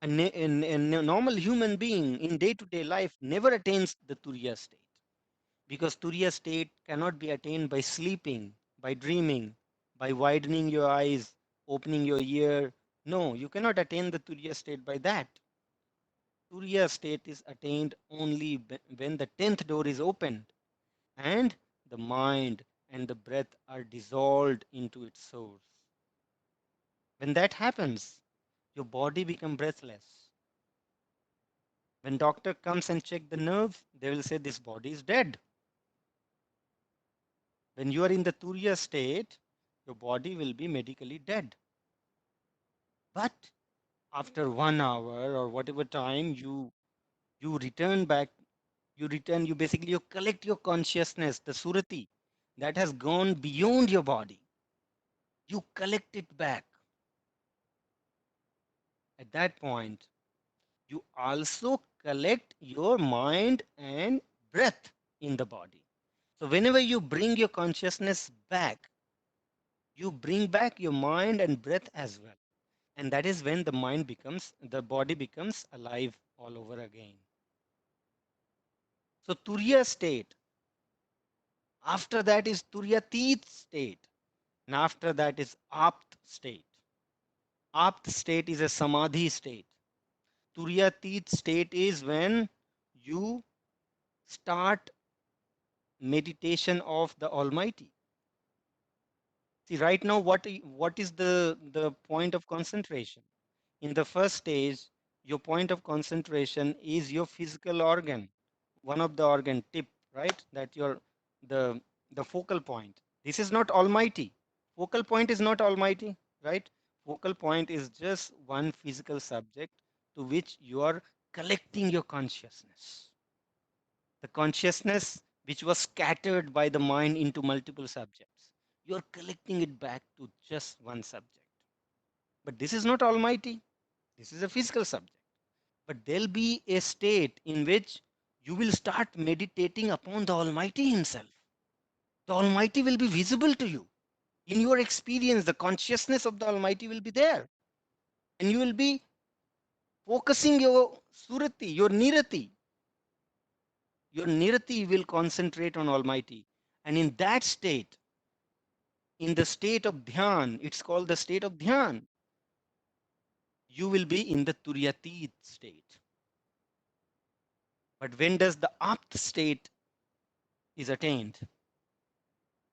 a normal human being in day-to-day life never attains the turiya state, because turiya state cannot be attained by sleeping, by dreaming, by widening your eyes, opening your ear. No, you cannot attain the turiya state by that. Turiya state is attained only when the 10th door is opened and the mind and the breath are dissolved into its source. When that happens, your body becomes breathless. When doctor comes and check the nerves, they will say this body is dead. When you are in the Turiya state, your body will be medically dead. But after 1 hour or whatever time you return back, you basically you collect your consciousness, the surati that has gone beyond your body. You collect it back. At that point, you also collect your mind and breath in the body. So whenever you bring your consciousness back, you bring back your mind and breath as well. And that is when the body becomes alive all over again. So Turiya state, after that is Turyatit state, and after that is Apt state. Apt state is a Samadhi state. Turyatit state is when you start meditation of the Almighty. See, right now, what is the point of concentration? In the first stage, your point of concentration is your physical organ, one of the organ tip, right? That your the the focal point. This is not Almighty. Focal point is not Almighty, right? Focal point is just one physical subject to which you are collecting your consciousness. The consciousness which was scattered by the mind into multiple subjects. You are collecting it back to just one subject. But this is not Almighty. This is a physical subject. but there'll be a state in which you will start meditating upon the Almighty Himself. The Almighty will be visible to you. In your experience, the consciousness of the Almighty will be there. And you will be focusing your surati, your nirati. Your nirati will concentrate on Almighty. And in that state, in the state of dhyan, it's called the state of dhyan, you will be in the turyatit state. But when does the apt state is attained?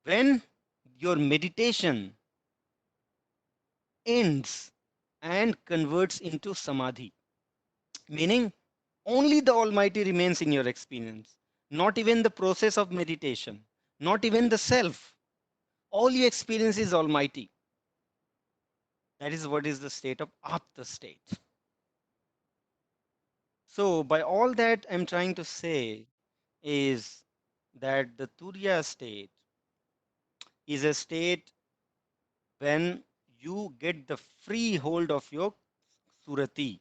When your meditation ends and converts into samadhi, meaning only the Almighty remains in your experience, not even the process of meditation, not even the self. All you experience is Almighty. That is what is the state of apta state. So, by all that I'm trying to say is that the Turiya state is a state when you get the free hold of your surati.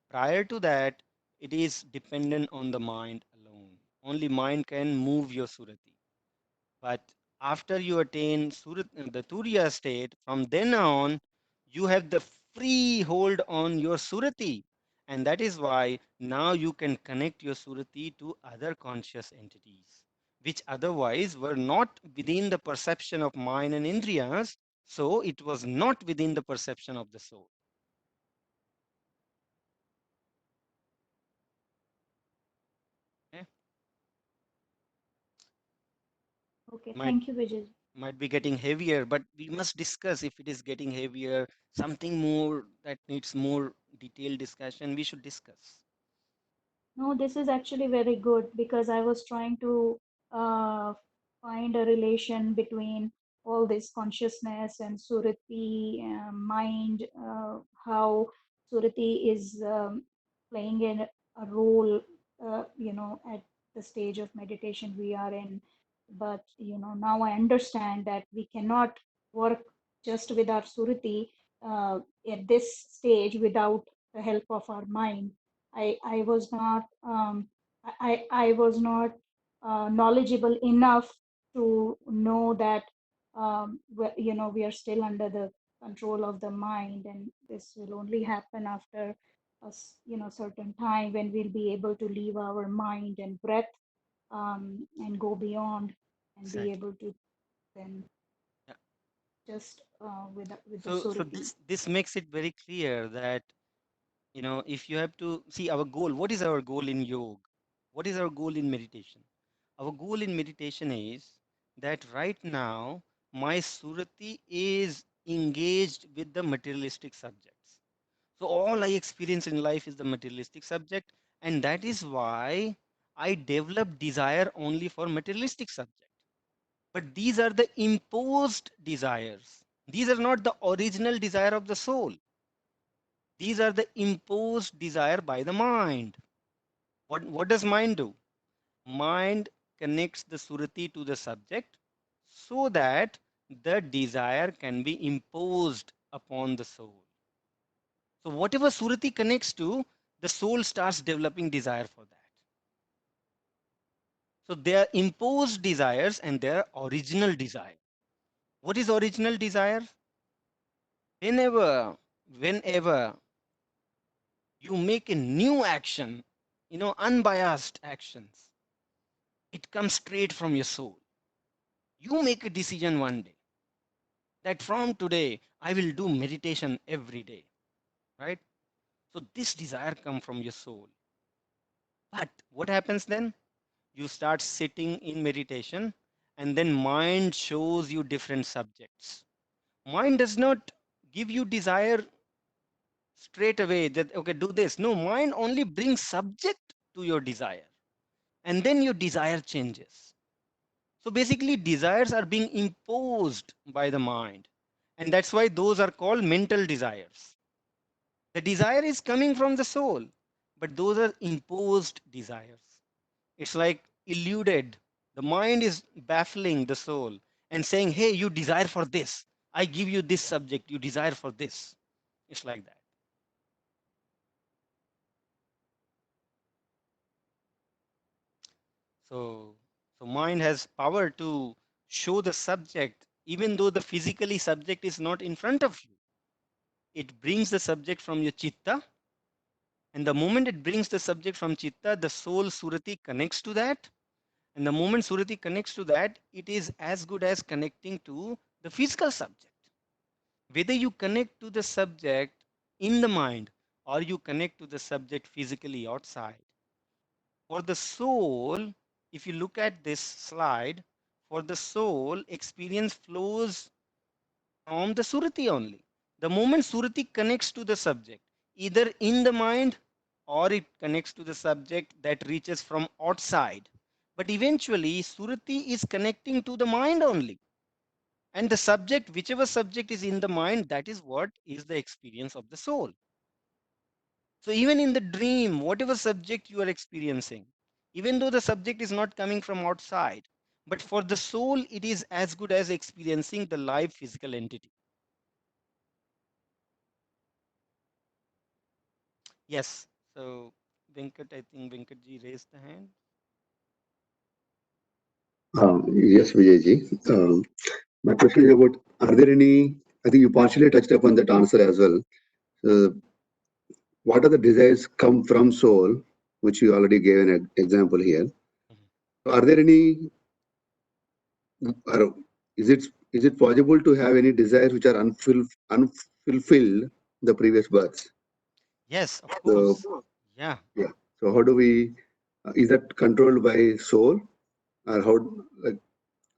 Prior to that, it is dependent on the mind alone. Only mind can move your surati. But after you attain the Turiya state, from then on, you have the free hold on your surati. And that is why now you can connect your surati to other conscious entities, which otherwise were not within the perception of mind and indriyas. So it was not within the perception of the soul. Okay? Okay, Might thank you, Vijay. might be getting heavier, but we must discuss if it is getting heavier, something more that needs more detailed discussion, we should discuss. No, this is actually very good because I was trying to uh, find a relation between all this consciousness and Surati mind, how Surati is playing a role, at the stage of meditation we are in. But, now I understand that we cannot work just with our Surati at this stage without the help of our mind. I was not I was not knowledgeable enough to know that we are still under the control of the mind, and this will only happen after certain time when we'll be able to leave our mind and breath, and go beyond and be Exactly. able to then Yeah. just with the So surati. this makes it very clear that, if you have to see our goal, what is our goal in yoga? What is our goal in meditation? Our goal in meditation is that right now my surati is engaged with the materialistic subjects. So all I experience in life is the materialistic subject, and that is why I develop desire only for materialistic subject. But these are the imposed desires. These are not the original desire of the soul. These are the imposed desire by the mind. What does mind do? Mind connects the surati to the subject so that the desire can be imposed upon the soul. So whatever surati connects to, the soul starts developing desire for that. So there are imposed desires and there are original desire. What is original desire? Whenever you make a new action, unbiased actions, it comes straight from your soul. You make a decision one day that from today I will do meditation every day, right? So this desire come from your soul. But what happens then? You start sitting in meditation, and then mind shows you different subjects. Mind does not give you desire straight away that okay, do this. No, mind only brings subject to your desire, and then your desire changes. So basically desires are being imposed by the mind, and that's why those are called mental desires. The desire is coming from the soul, but those are imposed desires. It's like eluded. The mind is baffling the soul and saying, hey, you desire for this. I give you this subject. You desire for this. It's like that. So, so mind has power to show the subject, even though the physically subject is not in front of you. It brings the subject from your chitta, and the moment it brings the subject from chitta, the soul surati connects to that. And the moment surati connects to that, it is as good as connecting to the physical subject. Whether you connect to the subject in the mind or you connect to the subject physically outside, for the soul, if you look at this slide, for the soul, experience flows from the surati only. The moment surati connects to the subject, either in the mind or it connects to the subject that reaches from outside. But eventually, surati is connecting to the mind only. And the subject, whichever subject is in the mind, that is what is the experience of the soul. So even in the dream, whatever subject you are experiencing, even though the subject is not coming from outside, but for the soul, it is as good as experiencing the live physical entity. Yes. So Venkat, I think Venkatji raised the hand. Yes, Vijayji. My question is about, are there any, I think you partially touched upon that answer as well. Uh, what are the desires come from soul, which you already gave an example here. Mhm. Are there any, or is it possible to have any desires which are unfulfilled the previous births? Yes, of So, course. Yeah. yeah. So how do we, is that controlled by soul, or like,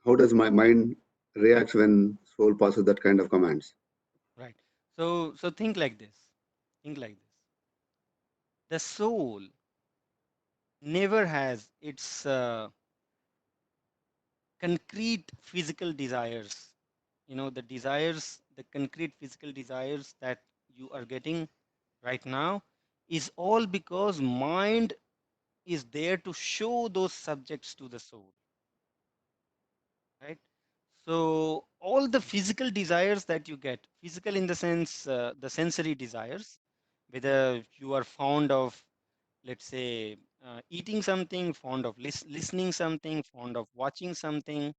how does my mind reacts when soul passes that kind of commands? Right. So think like this. Think like this. The soul never has its concrete physical desires. You know, the desires, the concrete physical desires that you are getting right now is all because mind is there to show those subjects to the soul, right? So all the physical desires that you get, physical in the sense the sensory desires, whether you are fond of, let's say, eating something, fond of listening something, fond of watching something,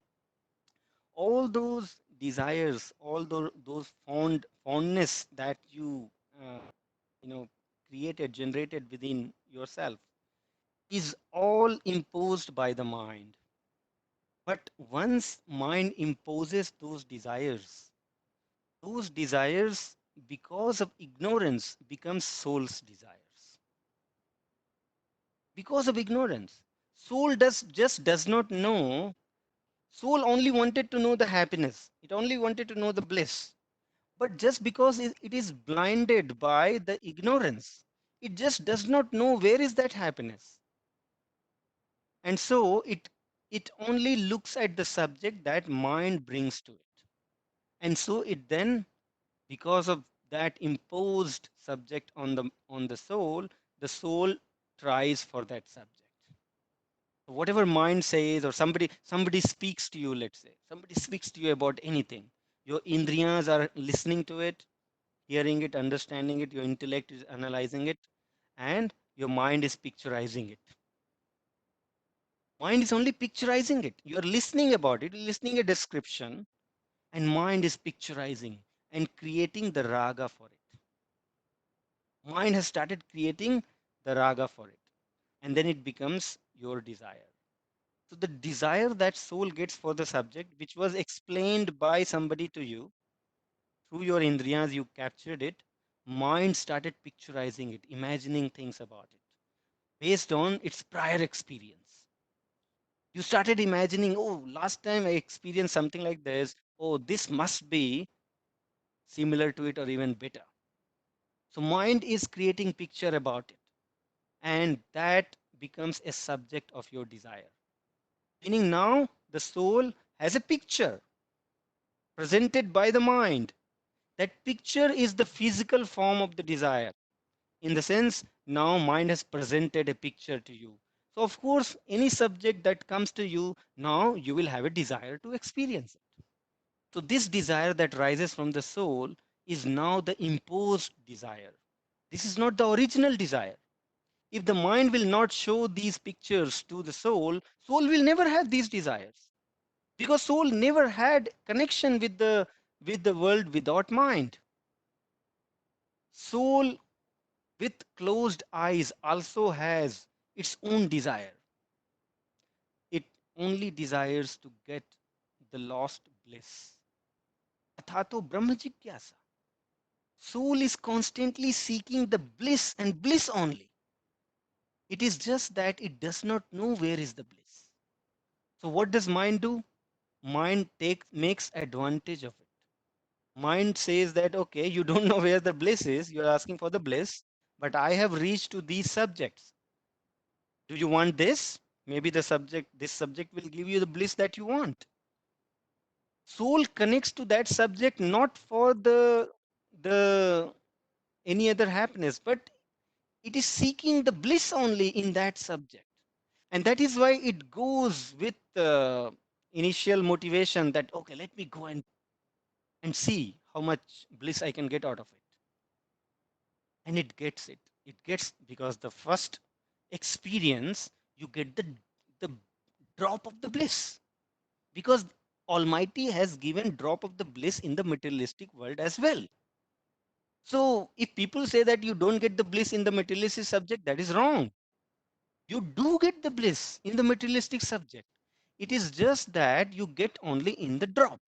all those desires, all those fondness that uh, you know created, generated within yourself, is all imposed by the mind. But once mind imposes those desires, because of ignorance, become soul's desires. Because of ignorance, soul does not know. Soul only wanted to know the happiness, it only wanted to know the bliss. But just because it is blinded by the ignorance, it just does not know where is that happiness. And so it only looks at the subject that mind brings to it. And so it then, because of that imposed subject on the soul tries for that subject. Whatever mind says, or somebody speaks to you, let's say somebody speaks to you about anything, your indriyas are listening to it, hearing it, understanding it, your intellect is analyzing it, and your mind is picturizing it. Mind is only picturizing it. You are listening about it, listening a description, and mind is picturizing and creating the raga for it. Mind has started creating the raga for it, and then it becomes your desire. So the desire that soul gets for the subject, which was explained by somebody to you through your indriyas, you captured it. Mind started picturizing it, imagining things about it based on its prior experience. You started imagining, oh, last time I experienced something like this. Oh, this must be similar to it or even better. So mind is creating picture about it, and that becomes a subject of your desire. Meaning now the soul has a picture presented by the mind. That picture is the physical form of the desire. In the sense, now mind has presented a picture to you. So of course, any subject that comes to you, now you will have a desire to experience it. So this desire that rises from the soul is now the imposed desire. This is not the original desire. If the mind will not show these pictures to the soul, soul will never have these desires, because soul never had connection with the world without mind. Soul with closed eyes also has its own desire. It only desires to get the lost bliss. अथा तो ब्रह्म जिज्ञासा. Soul is constantly seeking the bliss and bliss only. It is just that it does not know where is the bliss. So what does mind do? Mind makes advantage of it. Mind says that, okay, you don't know where the bliss is, you're asking for the bliss, but I have reached to these subjects. Do you want this? Maybe this subject will give you the bliss that you want. Soul connects to that subject not for the any other happiness, but it is seeking the bliss only in that subject. And that is why it goes with initial motivation that, okay, let me go and see how much bliss I can get out of it. And it gets it. It gets, because the first experience, you get the drop of the bliss, because Almighty has given drop of the bliss in the materialistic world as well. So if people say that you don't get the bliss in the materialistic subject, that is wrong. You do get the bliss in the materialistic subject. It is just that you get only in the drop.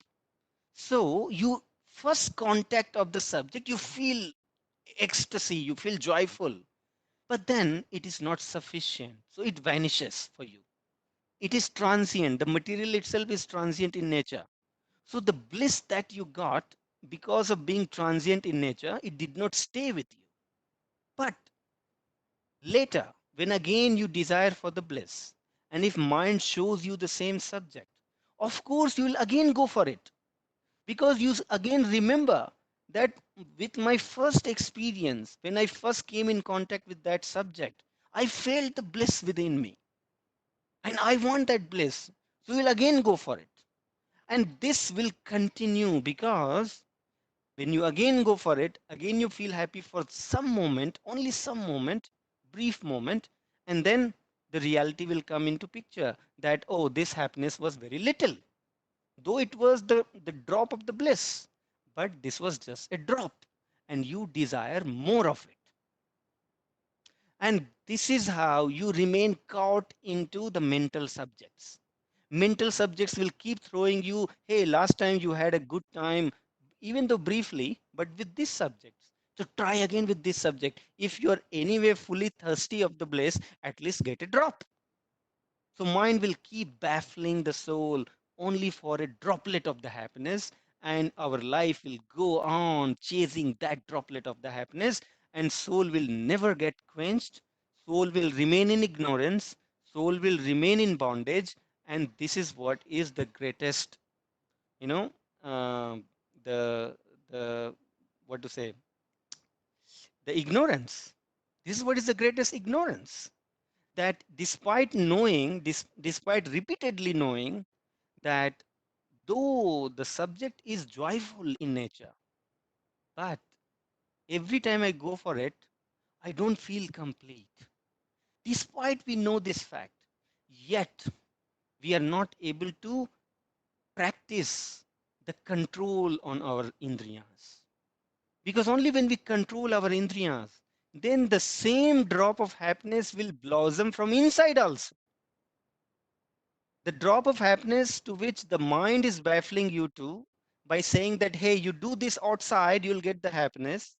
So you first contact of the subject, you feel ecstasy, you feel joyful, but then it is not sufficient. So it vanishes for you. It is transient. The material itself is transient in nature. So the bliss that you got, because of being transient in nature, it did not stay with you. But later, when again you desire for the bliss, and if mind shows you the same subject, of course you will again go for it, because you again remember that with my first experience, when I first came in contact with that subject, I felt the bliss within me, and I want that bliss. So you will again go for it. And this will continue, because when you again go for it, again you feel happy for some moment, only some moment, brief moment, and then the reality will come into picture that, oh, this happiness was very little, though it was the drop of the bliss, but this was just a drop, and you desire more of it. And this is how you remain caught into the mental subjects. Mental subjects will keep throwing you, hey, last time you had a good time, even though briefly, but with this subject. So try again with this subject. If you're anyway fully thirsty of the bliss, at least get a drop. So mind will keep baffling the soul only for a droplet of the happiness, and our life will go on chasing that droplet of the happiness, and soul will never get quenched. Soul will remain in ignorance. Soul will remain in bondage, and this is what is the greatest, you know, uh, the the what to say, the ignorance. This is what is the greatest ignorance, that despite knowing this, despite repeatedly knowing that though the subject is joyful in nature, but every time I go for it, I don't feel complete. Despite we know this fact, yet we are not able to practice the control on our indriyas. Because only when we control our indriyas, then the same drop of happiness will blossom from inside also. The drop of happiness to which the mind is baffling you to by saying that, hey, you do this outside, you'll get the happiness.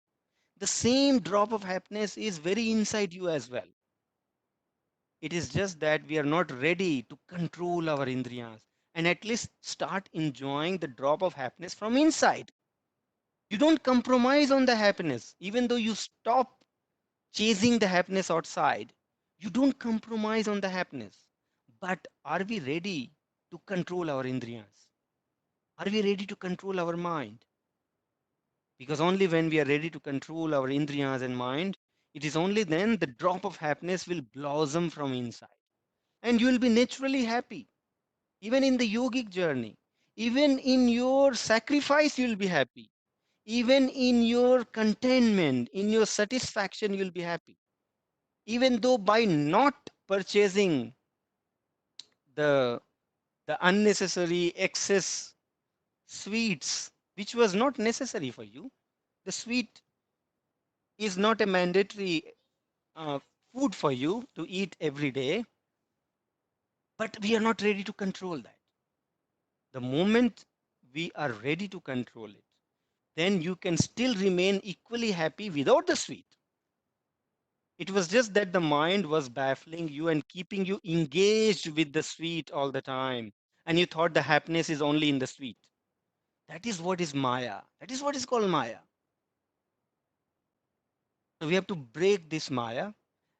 The same drop of happiness is very inside you as well. It is just that we are not ready to control our indriyas and at least start enjoying the drop of happiness from inside. You don't compromise on the happiness, even though you stop chasing the happiness outside. You don't compromise on the happiness. But are we ready to control our indriyas? Are we ready to control our mind? Because only when we are ready to control our indriyas and mind, it is only then the drop of happiness will blossom from inside. And you will be naturally happy. Even in the yogic journey, even in your sacrifice, you will be happy. Even in your contentment, in your satisfaction, you will be happy. even though by not purchasing the unnecessary excess sweets which was not necessary for you. The sweet is not a mandatory uh, food for you to eat every day, but we are not ready to control that. The moment we are ready to control it, then you can still remain equally happy without the sweet. It was just that the mind was baffling you and keeping you engaged with the sweet all the time. And you thought the happiness is only in the sweet. That is what is Maya. That is what is called Maya. So we have to break this Maya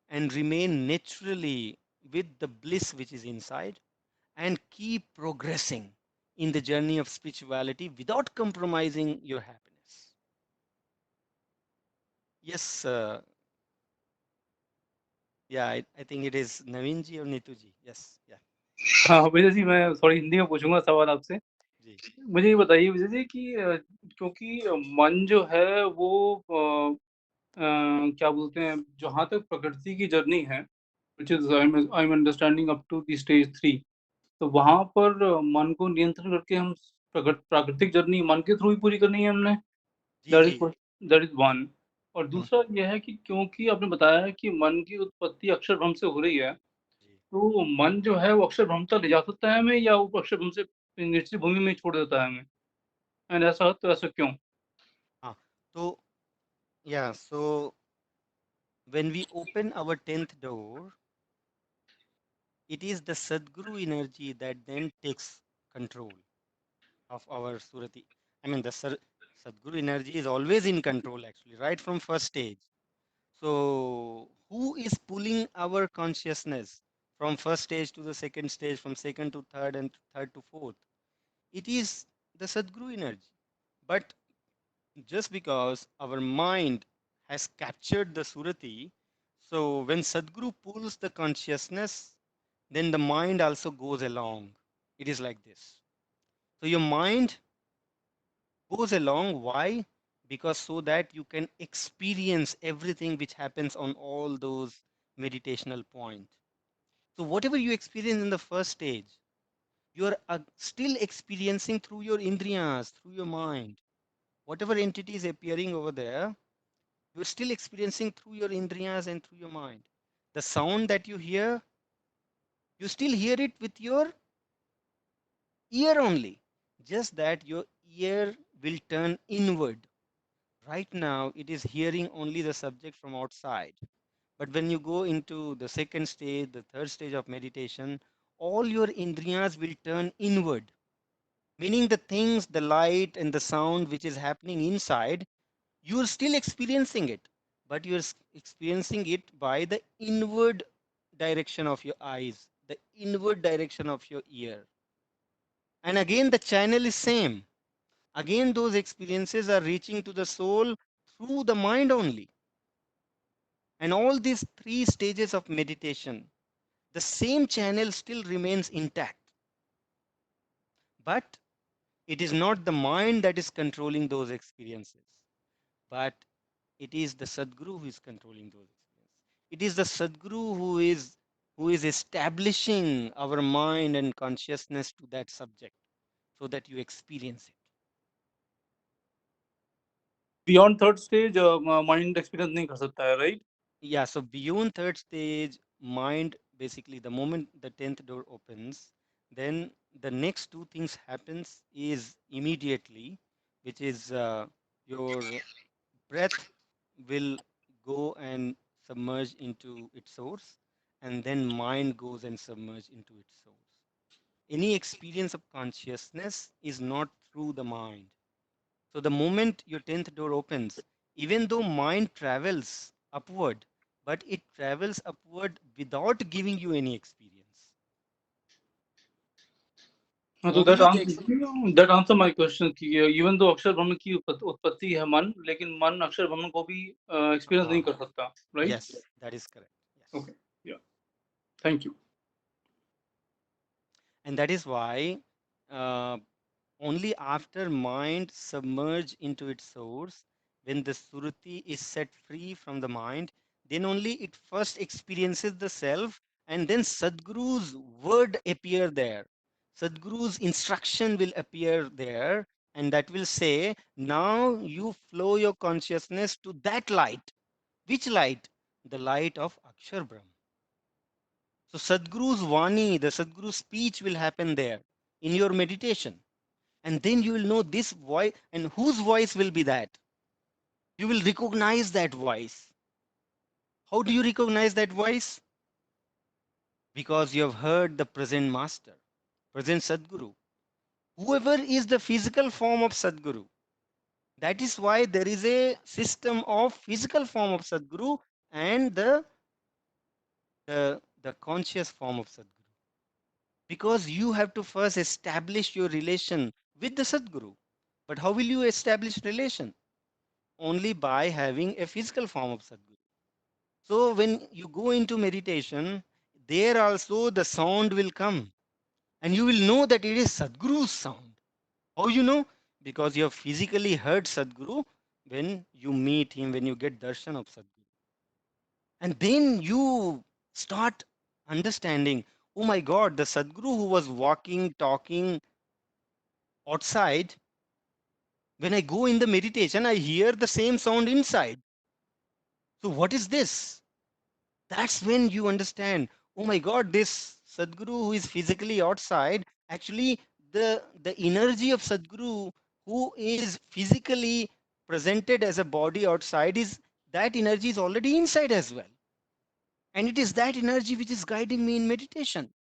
and remain naturally with the bliss which is inside and keep progressing in the journey of spirituality without compromising your happiness. Yes, yeah, I think it is Navinji or Nituji. Yes, yeah, हाँ, विजय जी, मैं sorry Hindi में पूछूँगा सवाल आपसे। जी, मुझे ये बताइए विजय जी कि क्योंकि मन जो है वो क्या बोलते हैं, जहाँ तक प्रकृति की जर्नी है, which is I am understanding up to the stage 3, तो वहाँ पर मन को नियंत्रण करके हम प्राकृतिक जर्नी मन के थ्रू ही पूरी करनी है हमने। जी, that G, is that is one. और हम्म, दूसरा ये है कि क्योंकि आपने बताया है कि मन की उत्पत्ति अक्षर भ्रम से हो रही है, जी, तो मन जो है वो अक्षर भ्रम तक ले जा सकता है हमें, या वो अक्षर भ्रम से निश्चित भूमि में ही छोड़ देता है हमें? एंड ऐसा तो ऐसा क्यों? हाँ, तो yeah, so when we open our 10th door, it is the Sadguru energy that then takes control of our Surati. I mean, the Sadguru energy is always in control actually, right from first stage. So, who is pulling our consciousness from first stage to the second stage, from second to third, and third to fourth? It is the Sadguru energy. But just because our mind has captured the Surati, so when Sadguru pulls the consciousness, then the mind also goes along. It is like this. So your mind goes along. Why? Because so that you can experience everything which happens on all those meditational points. So whatever you experience in the first stage, you are still experiencing through your indriyas, through your mind. Whatever entity is appearing over there, you're still experiencing through your indriyas and through your mind. The sound that you hear, you still hear it with your ear only. Just that your ear will turn inward. Right now, it is hearing only the subject from outside. But when you go into the second stage, the third stage of meditation, all your indriyas will turn inward, meaning the things, the light and the sound which is happening inside, you are still experiencing it, but you are experiencing it by the inward direction of your eyes, the inward direction of your ear. And again, the channel is same. Again, those experiences are reaching to the soul through the mind only. And all these three stages of meditation, the same channel still remains intact. But it is not the mind that is controlling those experiences, but it is the Sadguru who is controlling those experiences. It is the Sadguru who is establishing our mind and consciousness to that subject so that you experience it. Beyond third stage mind experience नहीं कर सकता है, right? Yeah, so beyond third stage, mind basically the moment the 10th door opens, then the next two things happens is immediately, which is your breath will go and submerge into its source, and then mind goes and submerge into its source. Any experience of consciousness is not through the mind. So the moment your 10th door opens, even though mind travels upward, but it travels upward without giving you any experience. हाँ, तो Only the ex- that answer my question कि even though अक्षर ब्रह्म की उत्पत्ति है मन, लेकिन मन अक्षर ब्रह्म को भी एक्सपीरियंस नहीं Ah, कर सकता, right? yes, that is correct. Yes. Okay, yeah, thank you. And that is why uh, only after mind submerge into its source, when the suruti is set free from the mind, then only it first experiences the self, and then Sadhguru's word appear there. Sadhguru's instruction will appear there, and that will say, now you flow your consciousness to that light. Which light? The light of Akshar Brahm. So Sadhguru's Vani, the Sadhguru's speech will happen there in your meditation. And then you will know this voice, and whose voice will be that? You will recognize that voice. How do you recognize that voice? Because you have heard the present master, present Sadguru. Whoever is the physical form of Sadguru. That is why there is a system of physical form of Sadguru and the conscious form of Sadguru. Because you have to first establish your relation with the Sadguru. But how will you establish relation? Only by having a physical form of Sadguru. So when you go into meditation, there also the sound will come, and you will know that it is Sadguru's sound. How you know? Because you have physically heard Sadguru when you meet him, when you get darshan of Sadguru. And then you start understanding, oh my God, the Sadguru who was walking, talking outside, when I go in the meditation, I hear the same sound inside. So what is this? That's when you understand, oh my God, this Sadguru who is physically outside, actually the energy of Sadguru who is physically presented as a body outside, is that energy is already inside as well. And it is that energy which is guiding me in meditation.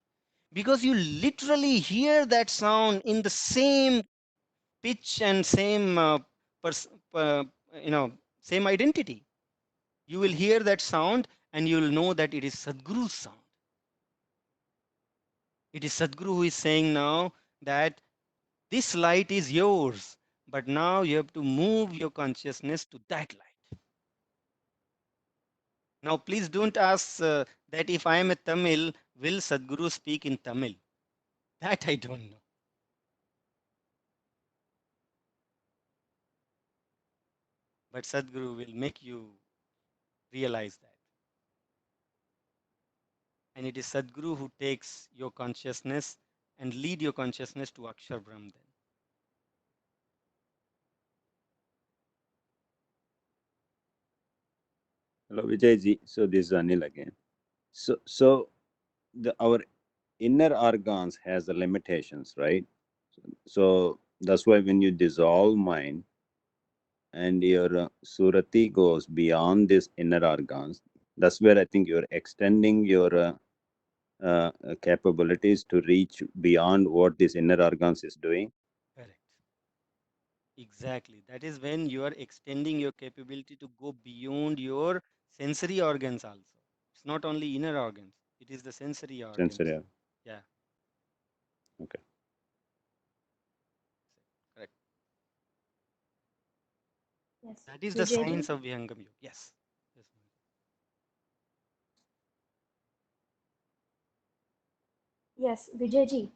Because you literally hear that sound in the same pitch and same pers- uh, you know same identity. You will hear that sound and you will know that it is Sadguru's sound. It is Sadguru who is saying now that this light is yours, but now you have to move your consciousness to that light. Now, please don't ask that if I am a Tamil, will Sadguru speak in Tamil? That I don't know. But Sadguru will make you realize that. And it is Sadguru who takes your consciousness and lead your consciousness to Akshar Brahm then. Hello, Vijayji. So this is Anil again. So our inner organs has the limitations, right? So that's why when you dissolve mind and your surati goes beyond these inner organs, that's where I think you're extending your capabilities to reach beyond what this inner organs is doing. Correct. Exactly. That is when you are extending your capability to go beyond your sensory organs also. It's not only inner organs, it is the sensory organs. Sensory. Yeah, Okay. correct. Yes, That is the Vijayji. science of Vihangam Yoga. Yes. Yes. Yes, Vijayji.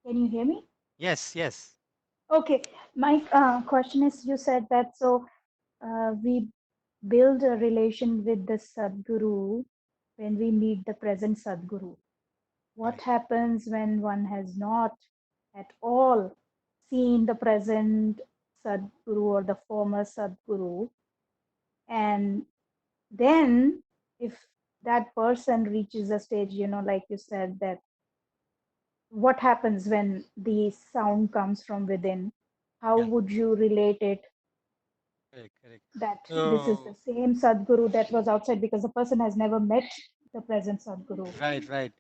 Can you hear me? Yes. Yes. Okay. My question is, you said that so we build a relation with the Sadguru when we meet the present Sadguru. What Right. happens when one has not at all seen the present Sadguru or the former Sadguru? And then, if that person reaches a stage, like you said, that what happens when the sound comes from within? How Yeah. would you relate it Correct. Correct. that this is the So, same Sadguru that was outside because the person has never met the present Sadguru? right. Right.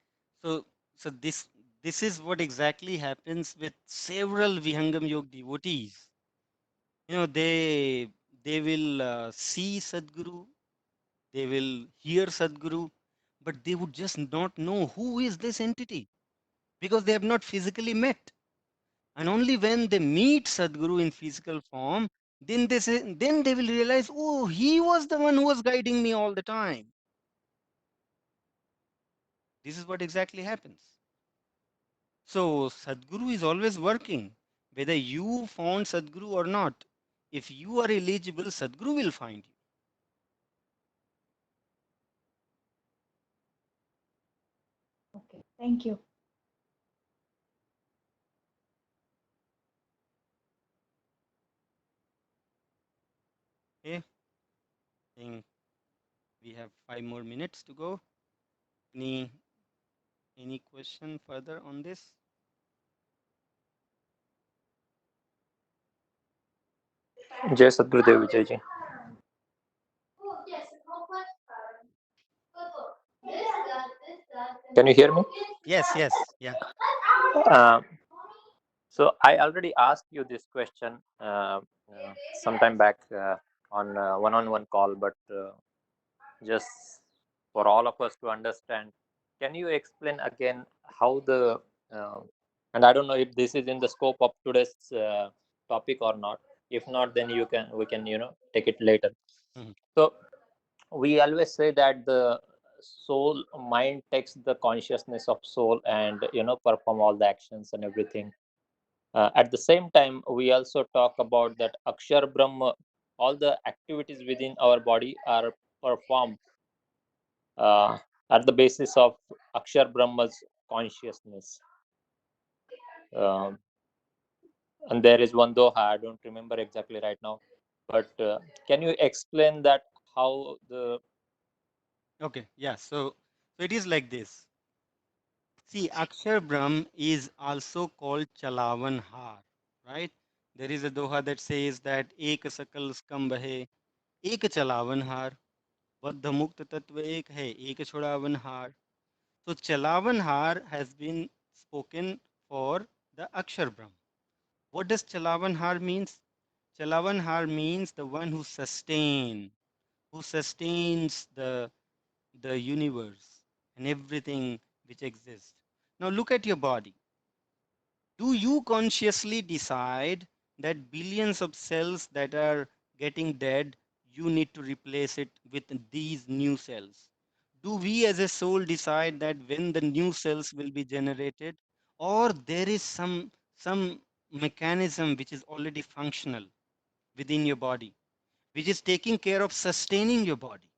So, so this is what exactly happens with several Vihangam Yoga devotees. They will see Sadguru, they will hear Sadguru, but they would just not know who is this entity because they have not physically met. And only when they meet Sadguru in physical form, then they will realize, oh, he was the one who was guiding me all the time. This is what exactly happens. So Sadguru is always working, whether you found Sadguru or not. If you are eligible, Sadguru will find you. Thank you. Okay, I think we have 5 more minutes to go. Any any question further on this? Jai Sadgurudev Vijay ji. Can you hear me? Yes, yes, yeah. Uh, so I already asked you this question sometime back on one-on-one call, but just for all of us to understand, can you explain again how the uh, and I don't know if this is in the scope of today's topic or not. If not, then we can take it later. Mhm. So we always say that the soul mind takes the consciousness of soul and perform all the actions and everything. At the same time, we also talk about that Akshar Brahma, all the activities within our body are performed uh, at the basis of Akshar Brahma's consciousness. Um, and there is one doha, I don't remember exactly right now, but can you explain that how the Okay, yeah. So it is like this. See, Akshar Brahm is also called Chalavan Har, right? There is a doha that says that Ek Sakal Skambh hai, Ek Chalavan Har, Baddha Mukta Tattva Ek hai, Ek Chodavan Har. So Chalavan Har has been spoken for the Akshar Brahm. What does Chalavan Har means? Chalavan Har means the one who sustains the universe and everything which exists. Now look at your body. Do you consciously decide that billions of cells that are getting dead, you need to replace it with these new cells? Do we as a soul decide that when the new cells will be generated, or there is some mechanism which is already functional within your body, which is taking care of sustaining your body?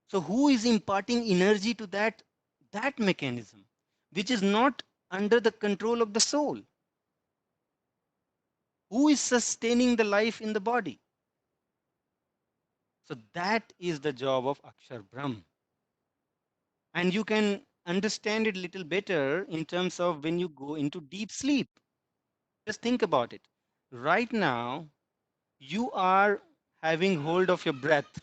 So who is imparting energy to that mechanism, which is not under the control of the soul? Who is sustaining the life in the body? So that is the job of Akshar Brahm. And you can understand it a little better in terms of when you go into deep sleep. Just think about it. Right now, you are having hold of your breath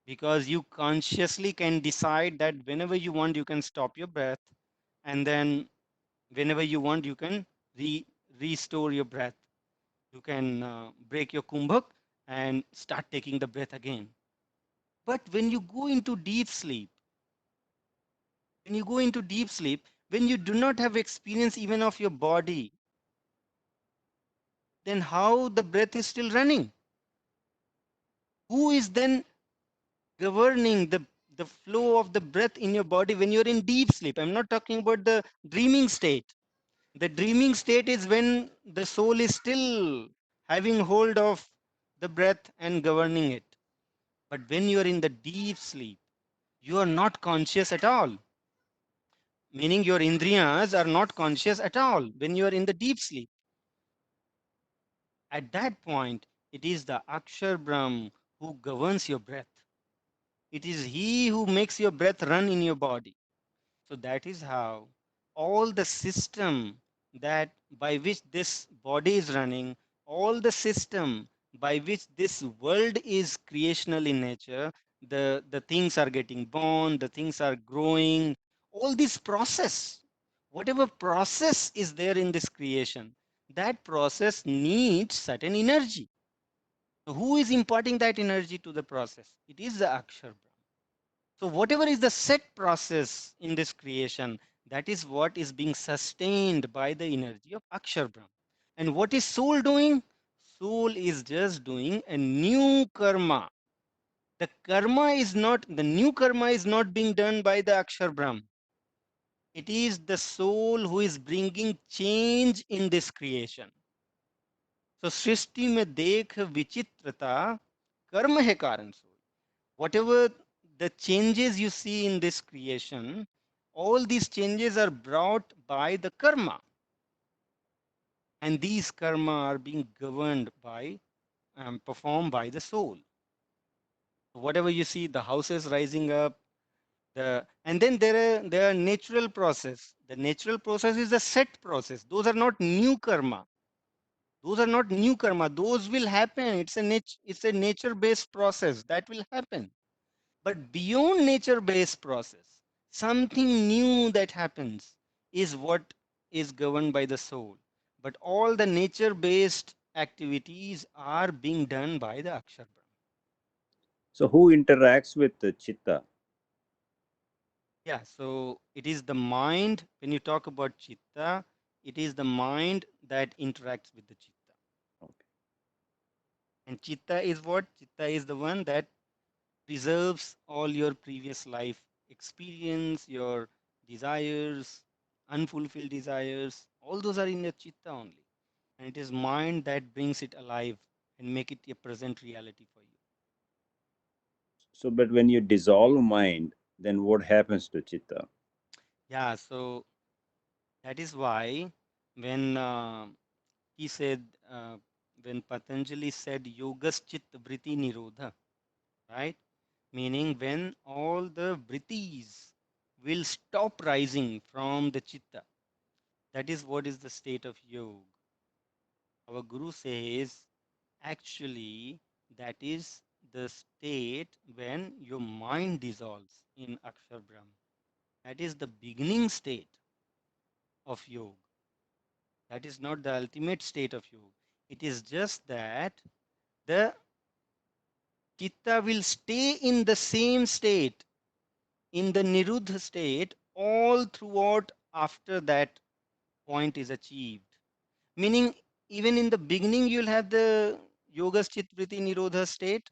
because you consciously can decide that whenever you want, you can stop your breath. And then whenever you want, you can restore your breath. You can break your kumbhak and start taking the breath again. But when you go into deep sleep, when you go into deep sleep, when you do not have experience even of your body, then how the breath is still running? Who is then governing the flow of the breath in your body when you're in deep sleep? I'm not talking about the dreaming state. The dreaming state is when the soul is still having hold of the breath and governing it. But when you are in the deep sleep, you are not conscious at all, meaning your indriyas are not conscious at all when you are in the deep sleep. At that point, it is the Akshar Brahm who governs your breath. It is he who makes your breath run in your body. So that is how all the system that by which this body is running, all the system by which this world is creational in nature, the things are getting born, the things are growing, all this process, whatever process is there in this creation, that process needs certain energy. So who is imparting that energy to the process? It is the Akshar Brahma. So whatever is the set process in this creation, that is what is being sustained by the energy of Akshar Brahm. And what is soul doing? Soul is just doing a new karma. The new karma is not being done by the Akshar Brahm. It is the soul who is bringing change in this creation. So Srishti mein dekh vichitrata karma hai karan soul. Whatever the changes you see in this creation, all these changes are brought by the karma, and these karma are being governed by, performed by the soul. Whatever you see, the houses rising up, and then there are natural process. The natural process is a set process. Those are not new karma. Those are not new karma. Those will happen. It's a nature based process that will happen. But beyond nature based process, something new that happens is what is governed by the soul. But all the nature based activities are being done by the Akshar Brahma. So who interacts with the chitta? Yeah, so it is the mind. When you talk about chitta, it is the mind that interacts with the chitta. Okay. And chitta is what? Chitta is the one that preserves all your previous life experience, your desires, unfulfilled desires. All those are in your chitta only. And it is mind that brings it alive and make it a present reality for you. So, but when you dissolve mind, then what happens to chitta? Yeah, so that is why when he said, when Patanjali said yogas chit vritti nirodha, right? Meaning when all the vrittis will stop rising from the chitta. That is what is the state of yoga. Our guru says actually that is the state when your mind dissolves in Akshar Brahm. That is the beginning state of yoga. That is not the ultimate state of yoga. It is just that the chitta will stay in the same state, in the niruddha state, all throughout after that point is achieved. Meaning, even in the beginning, you'll have the yoga chit vritti nirodha state,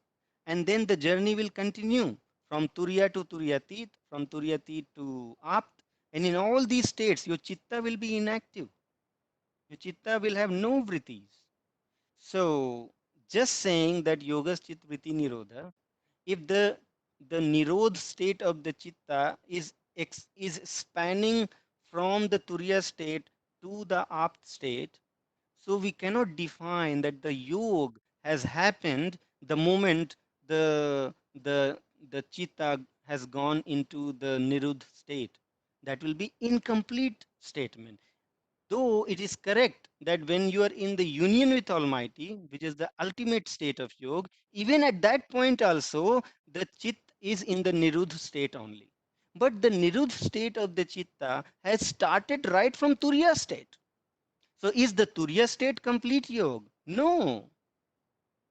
and then the journey will continue from turiya to turiyatit, from turiyatit to apt, and in all these states, your chitta will be inactive. Your chitta will have no vrittis. So, just saying that yoga chit vritti nirodha, if the nirodh state of the chitta is spanning from the turiya state to the apt state, so we cannot define that the yoga has happened the moment the the chitta has gone into the niruddh state. That will be incomplete statement. Though it is correct that when you are in the union with Almighty, which is the ultimate state of yoga, even at that point also the chit is in the niruddh state only. But the niruddh state of the chitta has started right from turiya state. So is the Turiya state complete yoga? No.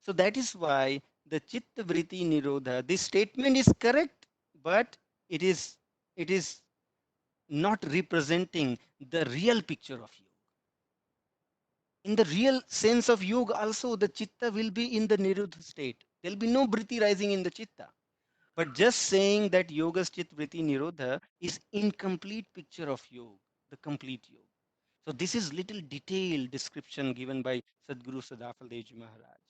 So that is why the Chitta Vritti Nirodha, this statement is correct, but it is it is not representing the real picture of yoga. In the real sense of yoga, also the chitta will be in the niruddha state. There will be no vritti rising in the chitta. But just saying that yoga's chit vritti nirodha is incomplete picture of yoga, the complete yoga. So this is little detailed description given by Sadguru Sadafal Devji Maharaj.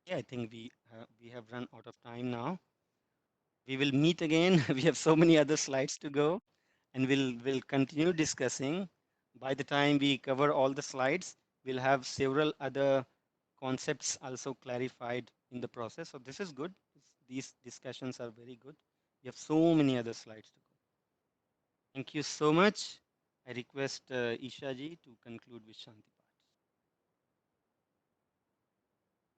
Yeah, I think we have run out of time now. We will meet again. We have so many other slides to go, and we'll continue discussing. By the time we cover all the slides, we'll have several other concepts also clarified in the process. So this is good. These discussions are very good. We have so many other slides to go. Thank you so much. I request Isha ji to conclude with Shanti Path.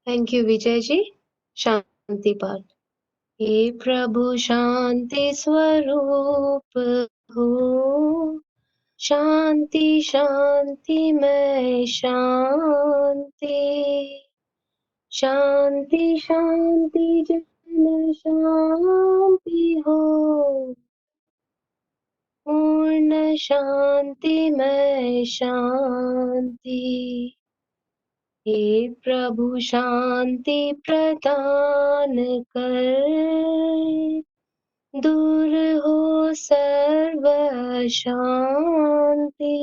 Thank you, Vijay ji. Shanti Path. हे प्रभु शांति स्वरूप हो शांति शांति में शांति शांति शांति जन शांति हो पूर्ण शांति में शांति हे प्रभु शांति प्रदान कर दूर हो सर्व शांति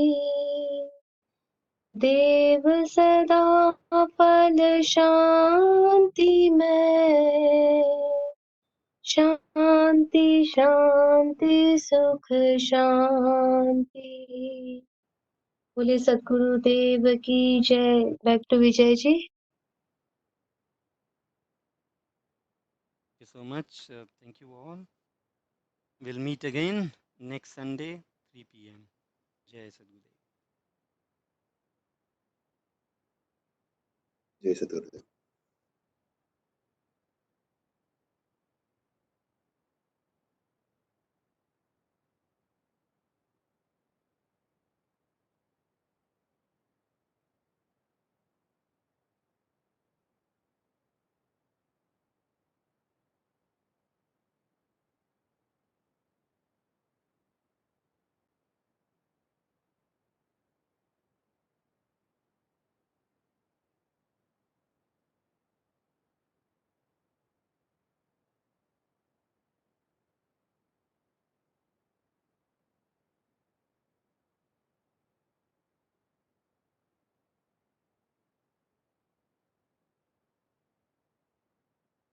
देव सदा फल शांति में, शांति शांति सुख शांति। बोले सद्गुरुदेव की जय। Back to Vijay ji. Thank you so much. Thank you all. We'll meet again next Sunday, 3 p.m. Jai Sadgurudev. जय सद्गुरुदेव।